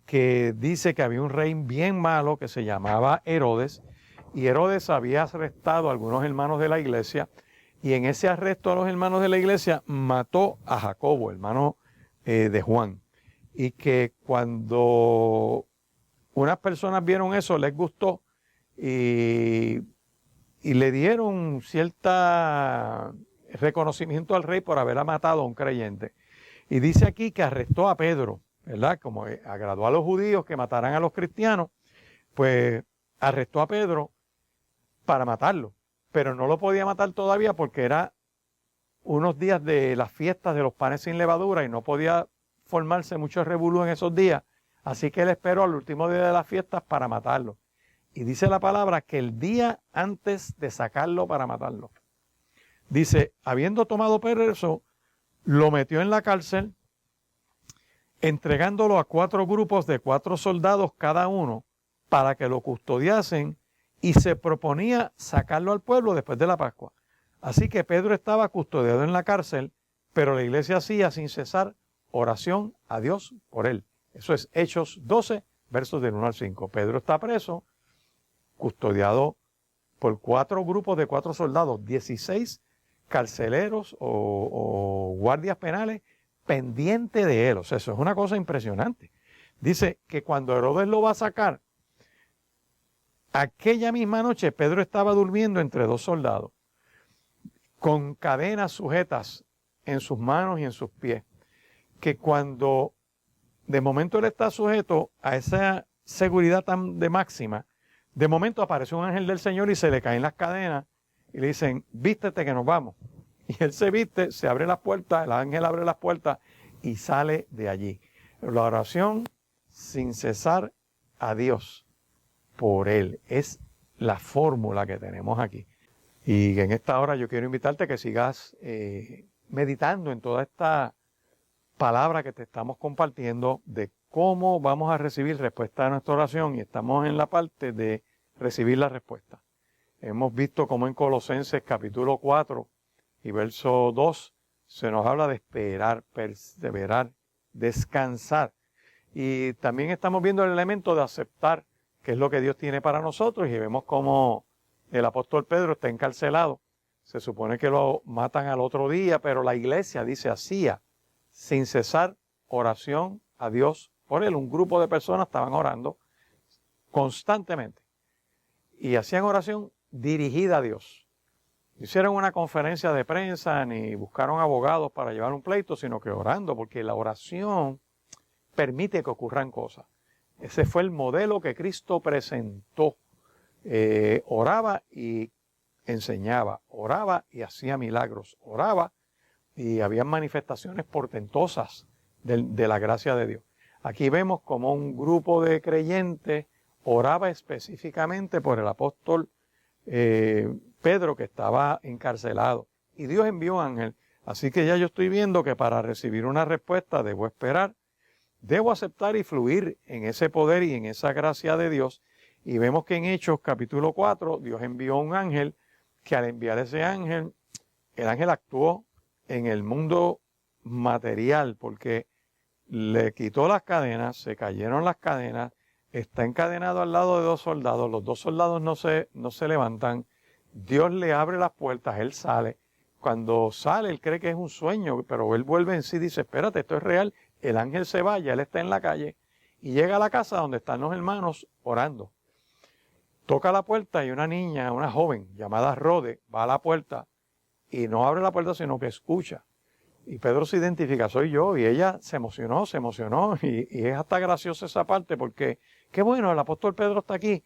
que dice que había un rey bien malo que se llamaba Herodes, y Herodes había arrestado a algunos hermanos de la iglesia, y en ese arresto a los hermanos de la iglesia mató a Jacobo, hermano de Juan, y que cuando unas personas vieron eso, les gustó y le dieron cierto reconocimiento al rey por haber matado a un creyente. Y dice aquí que arrestó a Pedro, ¿verdad? Como agradó a los judíos que mataran a los cristianos, pues arrestó a Pedro para matarlo. Pero no lo podía matar todavía porque era unos días de las fiestas de los panes sin levadura y no podía formarse mucho revolú en esos días. Así que él esperó al último día de las fiestas para matarlo. Y dice la palabra que el día antes de sacarlo para matarlo, dice, habiendo tomado preso, lo metió en la cárcel, entregándolo a 4 grupos de 4 soldados cada uno para que lo custodiasen, y se proponía sacarlo al pueblo después de la Pascua. Así que Pedro estaba custodiado en la cárcel, pero la iglesia hacía sin cesar oración a Dios por él. Eso es Hechos 12, versos del 1 al 5. Pedro está preso, custodiado por 4 grupos de 4 soldados, 16 carceleros o guardias penales pendientes de él. O sea, eso es una cosa impresionante. Dice que cuando Herodes lo va a sacar, aquella misma noche Pedro estaba durmiendo entre 2 soldados, con cadenas sujetas en sus manos y en sus pies, que cuando de momento él está sujeto a esa seguridad tan de máxima, de momento aparece un ángel del Señor y se le caen las cadenas y le dicen, vístete que nos vamos. Y él se viste, se abre las puertas, el ángel abre las puertas y sale de allí. La oración sin cesar a Dios por él es la fórmula que tenemos aquí. Y en esta hora yo quiero invitarte a que sigas meditando en toda esta palabra que te estamos compartiendo de cómo vamos a recibir respuesta a nuestra oración, y estamos en la parte de recibir la respuesta. Hemos visto cómo en Colosenses capítulo 4 y verso 2 se nos habla de esperar, perseverar, descansar. Y también estamos viendo el elemento de aceptar qué es lo que Dios tiene para nosotros, y vemos cómo el apóstol Pedro está encarcelado. Se supone que lo matan al otro día, pero la iglesia dice hacía sin cesar oración a Dios por él. Un grupo de personas estaban orando constantemente y hacían oración dirigida a Dios. Hicieron una conferencia de prensa ni buscaron abogados para llevar un pleito, sino que orando, porque la oración permite que ocurran cosas. Ese fue el modelo que Cristo presentó. Oraba y enseñaba, oraba y hacía milagros, oraba y había manifestaciones portentosas de la gracia de Dios. Aquí vemos como un grupo de creyentes oraba específicamente por el apóstol Pedro, que estaba encarcelado, y Dios envió un ángel. Así que ya yo estoy viendo que para recibir una respuesta debo esperar, debo aceptar y fluir en ese poder y en esa gracia de Dios. Y vemos que en Hechos capítulo 4 Dios envió un ángel, que al enviar ese ángel, el ángel actuó en el mundo material, porque le quitó las cadenas, se cayeron las cadenas, está encadenado al lado de 2 soldados, los 2 soldados no se levantan, Dios le abre las puertas, él sale. Cuando sale, él cree que es un sueño, pero él vuelve en sí y dice, espérate, esto es real. El ángel se va, ya él está en la calle y llega a la casa donde están los hermanos orando. Toca la puerta y una niña, una joven llamada Rode, va a la puerta y no abre la puerta, sino que escucha. Y Pedro se identifica, soy yo, y ella se emocionó, y es hasta graciosa esa parte, porque qué bueno, el apóstol Pedro está aquí,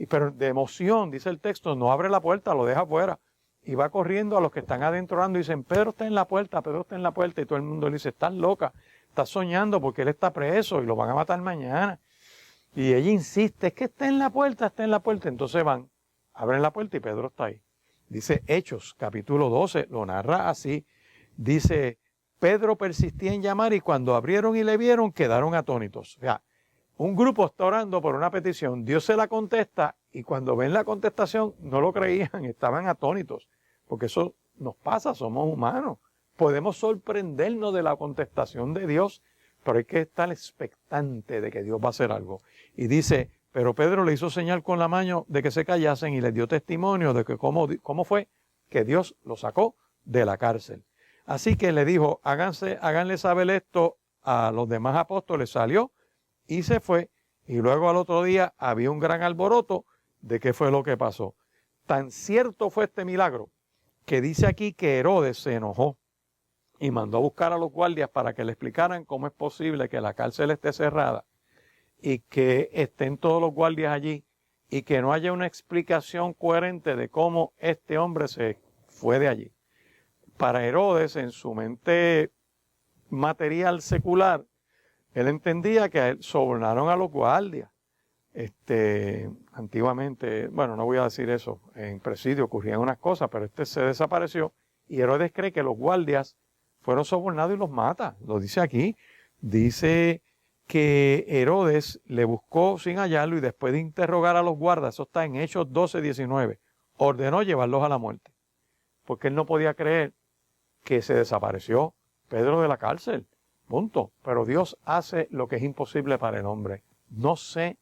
pero de emoción, dice el texto, no abre la puerta, lo deja afuera. y va corriendo a los que están adentro orando y dicen, Pedro está en la puerta, Pedro está en la puerta, y todo el mundo le dice, estás loca, estás soñando porque él está preso y lo van a matar mañana. Y ella insiste, es que está en la puerta, está en la puerta. Entonces van, abren la puerta y Pedro está ahí. Dice Hechos, capítulo 12, lo narra así. Dice, Pedro persistía en llamar y cuando abrieron y le vieron, quedaron atónitos. O sea, un grupo está orando por una petición, Dios se la contesta y cuando ven la contestación no lo creían, estaban atónitos. Porque eso nos pasa, somos humanos. Podemos sorprendernos de la contestación de Dios, pero hay que estar expectante de que Dios va a hacer algo. Y dice, pero Pedro le hizo señal con la mano de que se callasen y les dio testimonio de que cómo fue que Dios lo sacó de la cárcel. Así que le dijo, háganle saber esto a los demás apóstoles. Salió y se fue. Y luego al otro día había un gran alboroto de qué fue lo que pasó. Tan cierto fue este milagro que dice aquí que Herodes se enojó y mandó a buscar a los guardias para que le explicaran cómo es posible que la cárcel esté cerrada y que estén todos los guardias allí y que no haya una explicación coherente de cómo este hombre se fue de allí. Para Herodes, en su mente material secular, él entendía que a él sobornaron a los guardias. Antiguamente, bueno, no voy a decir eso, en presidio ocurrían unas cosas, pero se desapareció y Herodes cree que los guardias fueron sobornados y los mata. Lo dice aquí. Dice que Herodes le buscó sin hallarlo y después de interrogar a los guardas, eso está en Hechos 12:19, ordenó llevarlos a la muerte. Porque él no podía creer que se desapareció Pedro de la cárcel. Punto. Pero Dios hace lo que es imposible para el hombre. No sé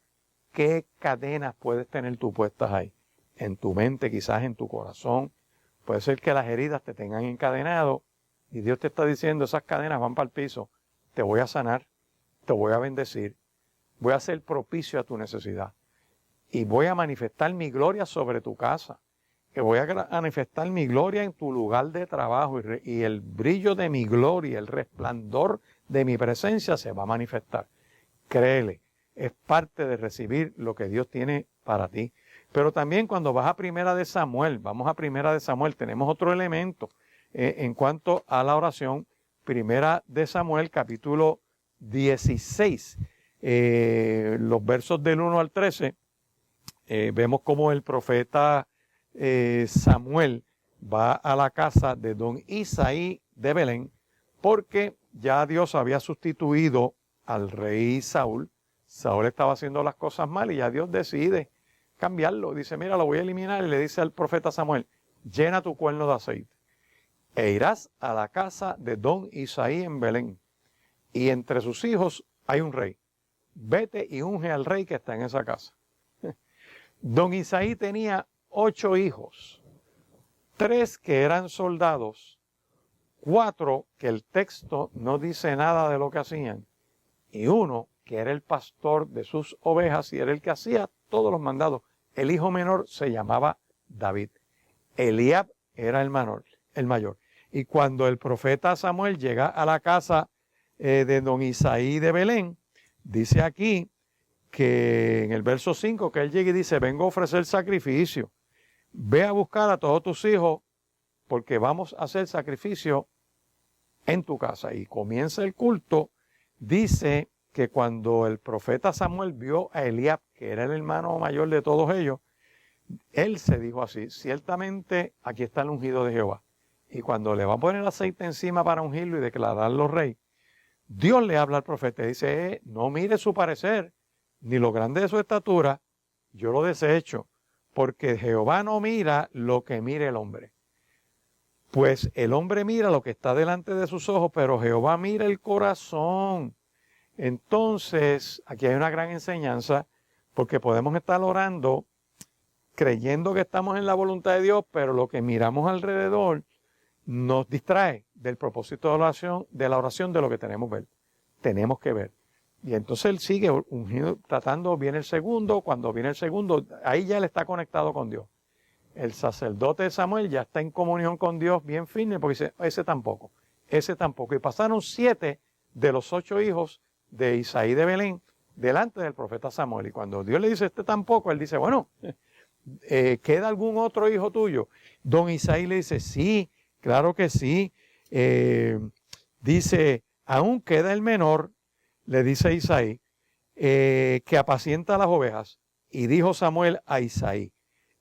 qué cadenas puedes tener tú puestas ahí. En tu mente, quizás en tu corazón. Puede ser que las heridas te tengan encadenado y Dios te está diciendo, esas cadenas van para el piso. Te voy a sanar, te voy a bendecir, voy a ser propicio a tu necesidad y voy a manifestar mi gloria sobre tu casa. Que voy a manifestar mi gloria en tu lugar de trabajo y el brillo de mi gloria, el resplandor de mi presencia se va a manifestar. Créele, es parte de recibir lo que Dios tiene para ti. Pero también cuando vas a Primera de Samuel, vamos a Primera de Samuel, tenemos otro elemento en cuanto a la oración. Primera de Samuel, capítulo 16, los versos del 1 al 13, vemos como el profeta Samuel va a la casa de don Isaí de Belén, porque ya Dios había sustituido al rey Saúl. Saúl estaba haciendo las cosas mal y ya Dios decide cambiarlo. Dice, mira, lo voy a eliminar, y le dice al profeta Samuel, llena tu cuerno de aceite e irás a la casa de don Isaí en Belén, y entre sus hijos hay un rey. Vete y unge al rey que está en esa casa. Don Isaí tenía 8 hijos, 3 que eran soldados, 4 que el texto no dice nada de lo que hacían, y 1 que era el pastor de sus ovejas y era el que hacía todos los mandados. El hijo menor se llamaba David. Eliab era el mayor. Y cuando el profeta Samuel llega a la casa de don Isaí de Belén, dice aquí que en el verso 5 que él llega y dice, vengo a ofrecer sacrificio. Ve a buscar a todos tus hijos porque vamos a hacer sacrificio en tu casa. Y comienza el culto. Dice que cuando el profeta Samuel vio a Eliab, que era el hermano mayor de todos ellos, él se dijo así, ciertamente aquí está el ungido de Jehová. Y cuando le va a poner aceite encima para ungirlo y declararlo rey, Dios le habla al profeta y dice, no mire su parecer, ni lo grande de su estatura, yo lo desecho, porque Jehová no mira lo que mire el hombre. Pues el hombre mira lo que está delante de sus ojos, pero Jehová mira el corazón. Entonces, aquí hay una gran enseñanza, porque podemos estar orando creyendo que estamos en la voluntad de Dios, pero lo que miramos alrededor nos distrae del propósito de la oración de lo que tenemos que ver. Tenemos que ver. Y entonces él sigue ungido, tratando, viene el segundo, cuando viene el segundo, ahí ya él está conectado con Dios. El sacerdote de Samuel ya está en comunión con Dios bien firme, porque dice, ese tampoco. Y pasaron 7 de los 8 hijos de Isaí de Belén delante del profeta Samuel. Y cuando Dios le dice, este tampoco, él dice, bueno, ¿queda algún otro hijo tuyo? Don Isaí le dice, sí, claro que sí. Dice, aún queda el menor, le dice Isaí, que apacienta las ovejas. Y dijo Samuel a Isaí,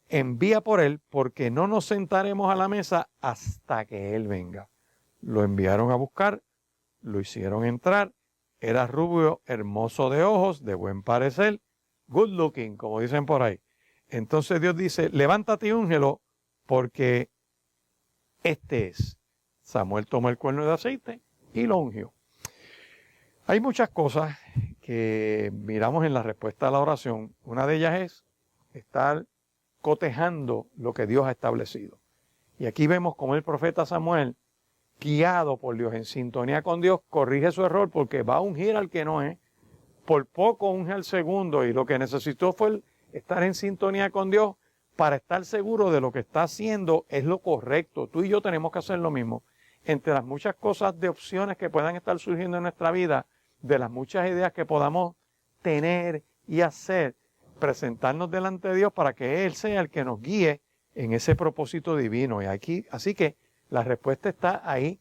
envía por él, porque no nos sentaremos a la mesa hasta que él venga. Lo enviaron a buscar, lo hicieron entrar, era rubio, hermoso de ojos, de buen parecer, good looking, como dicen por ahí. Entonces Dios dice, levántate y úngelo, porque este es. Samuel tomó el cuerno de aceite y lo ungió. Hay muchas cosas que miramos en la respuesta a la oración. Una de ellas es estar cotejando lo que Dios ha establecido. Y aquí vemos cómo el profeta Samuel, guiado por Dios, en sintonía con Dios, corrige su error porque va a ungir al que no es. Por poco unge al segundo y lo que necesitó fue estar en sintonía con Dios para estar seguro de lo que está haciendo es lo correcto. Tú y yo tenemos que hacer lo mismo. Entre las muchas cosas de opciones que puedan estar surgiendo en nuestra vida, de las muchas ideas que podamos tener y hacer, presentarnos delante de Dios para que Él sea el que nos guíe en ese propósito divino. Y aquí, así que la respuesta está ahí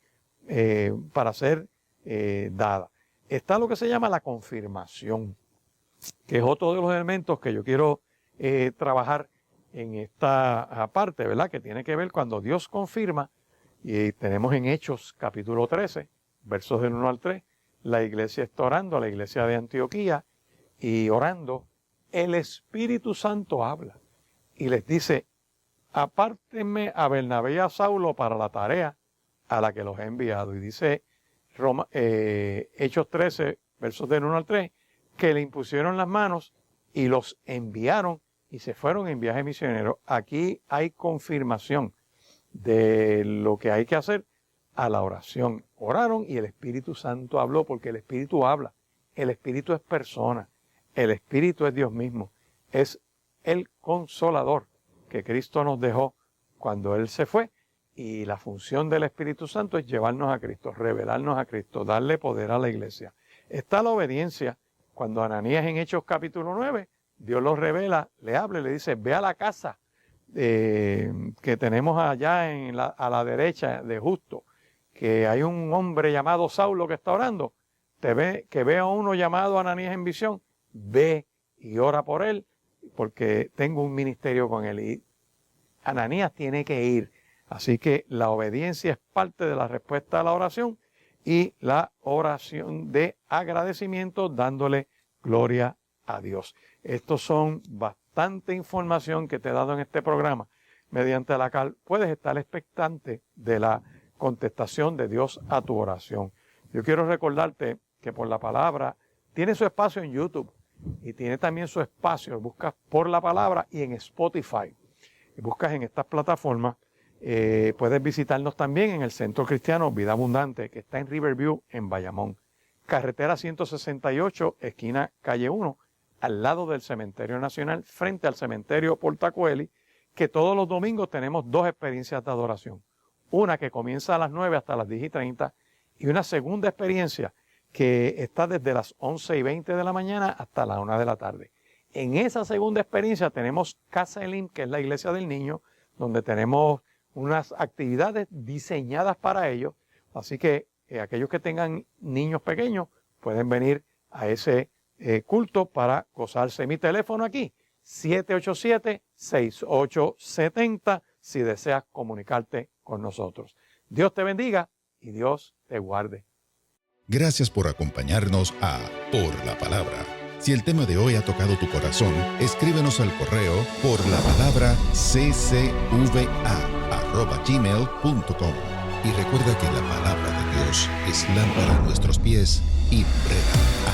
para ser dada. Está lo que se llama la confirmación, que es otro de los elementos que yo quiero trabajar en esta parte, ¿verdad? Que tiene que ver cuando Dios confirma, y tenemos en Hechos capítulo 13, versos del 1 al 3, la iglesia está orando, la iglesia de Antioquía, y orando, el Espíritu Santo habla y les dice, apártenme a Bernabé y a Saulo para la tarea a la que los he enviado. Y dice Hechos 13, versos del 1 al 3, que le impusieron las manos y los enviaron y se fueron en viaje misionero. Aquí hay confirmación de lo que hay que hacer a la oración. Oraron y el Espíritu Santo habló, porque el Espíritu habla. El Espíritu es persona. El Espíritu es Dios mismo. Es el consolador que Cristo nos dejó cuando Él se fue. Y la función del Espíritu Santo es llevarnos a Cristo, revelarnos a Cristo, darle poder a la iglesia. Está la obediencia. Cuando Ananías en Hechos capítulo 9, Dios lo revela, le habla y le dice, ve a la casa que tenemos allá a la derecha de Justo, que hay un hombre llamado Saulo que está orando, que ve a uno llamado Ananías en visión, ve y ora por él, porque tengo un ministerio con él. Y Ananías tiene que ir. Así que la obediencia es parte de la respuesta a la oración y la oración de agradecimiento dándole gloria a Dios. Estos son bastante información que te he dado en este programa, mediante la cual puedes estar expectante de la contestación de Dios a tu oración. Yo quiero recordarte que Por la Palabra tiene su espacio en YouTube y tiene también su espacio, buscas Por la Palabra y en Spotify. Y buscas en estas plataformas. Puedes visitarnos también en el Centro Cristiano Vida Abundante, que está en Riverview, en Bayamón. Carretera 168, esquina calle 1, al lado del Cementerio Nacional, frente al Cementerio Portacoeli, que todos los domingos tenemos dos experiencias de adoración. Una que comienza a las 9 hasta las 10:30 y una segunda experiencia que está desde las 11:20 de la mañana hasta la 1 de la tarde. En esa segunda experiencia tenemos Casa Elim, que es la iglesia del niño, donde tenemos unas actividades diseñadas para ellos. Así que aquellos que tengan niños pequeños pueden venir a ese culto para gozarse. Mi teléfono aquí, 787-6870, si deseas comunicarte con nosotros. Dios te bendiga y Dios te guarde. Gracias por acompañarnos a Por la Palabra. Si el tema de hoy ha tocado tu corazón, escríbenos al correo porlapalabraccva@gmail.com. Y recuerda que la palabra de Dios es lámpara a nuestros pies y lumbrera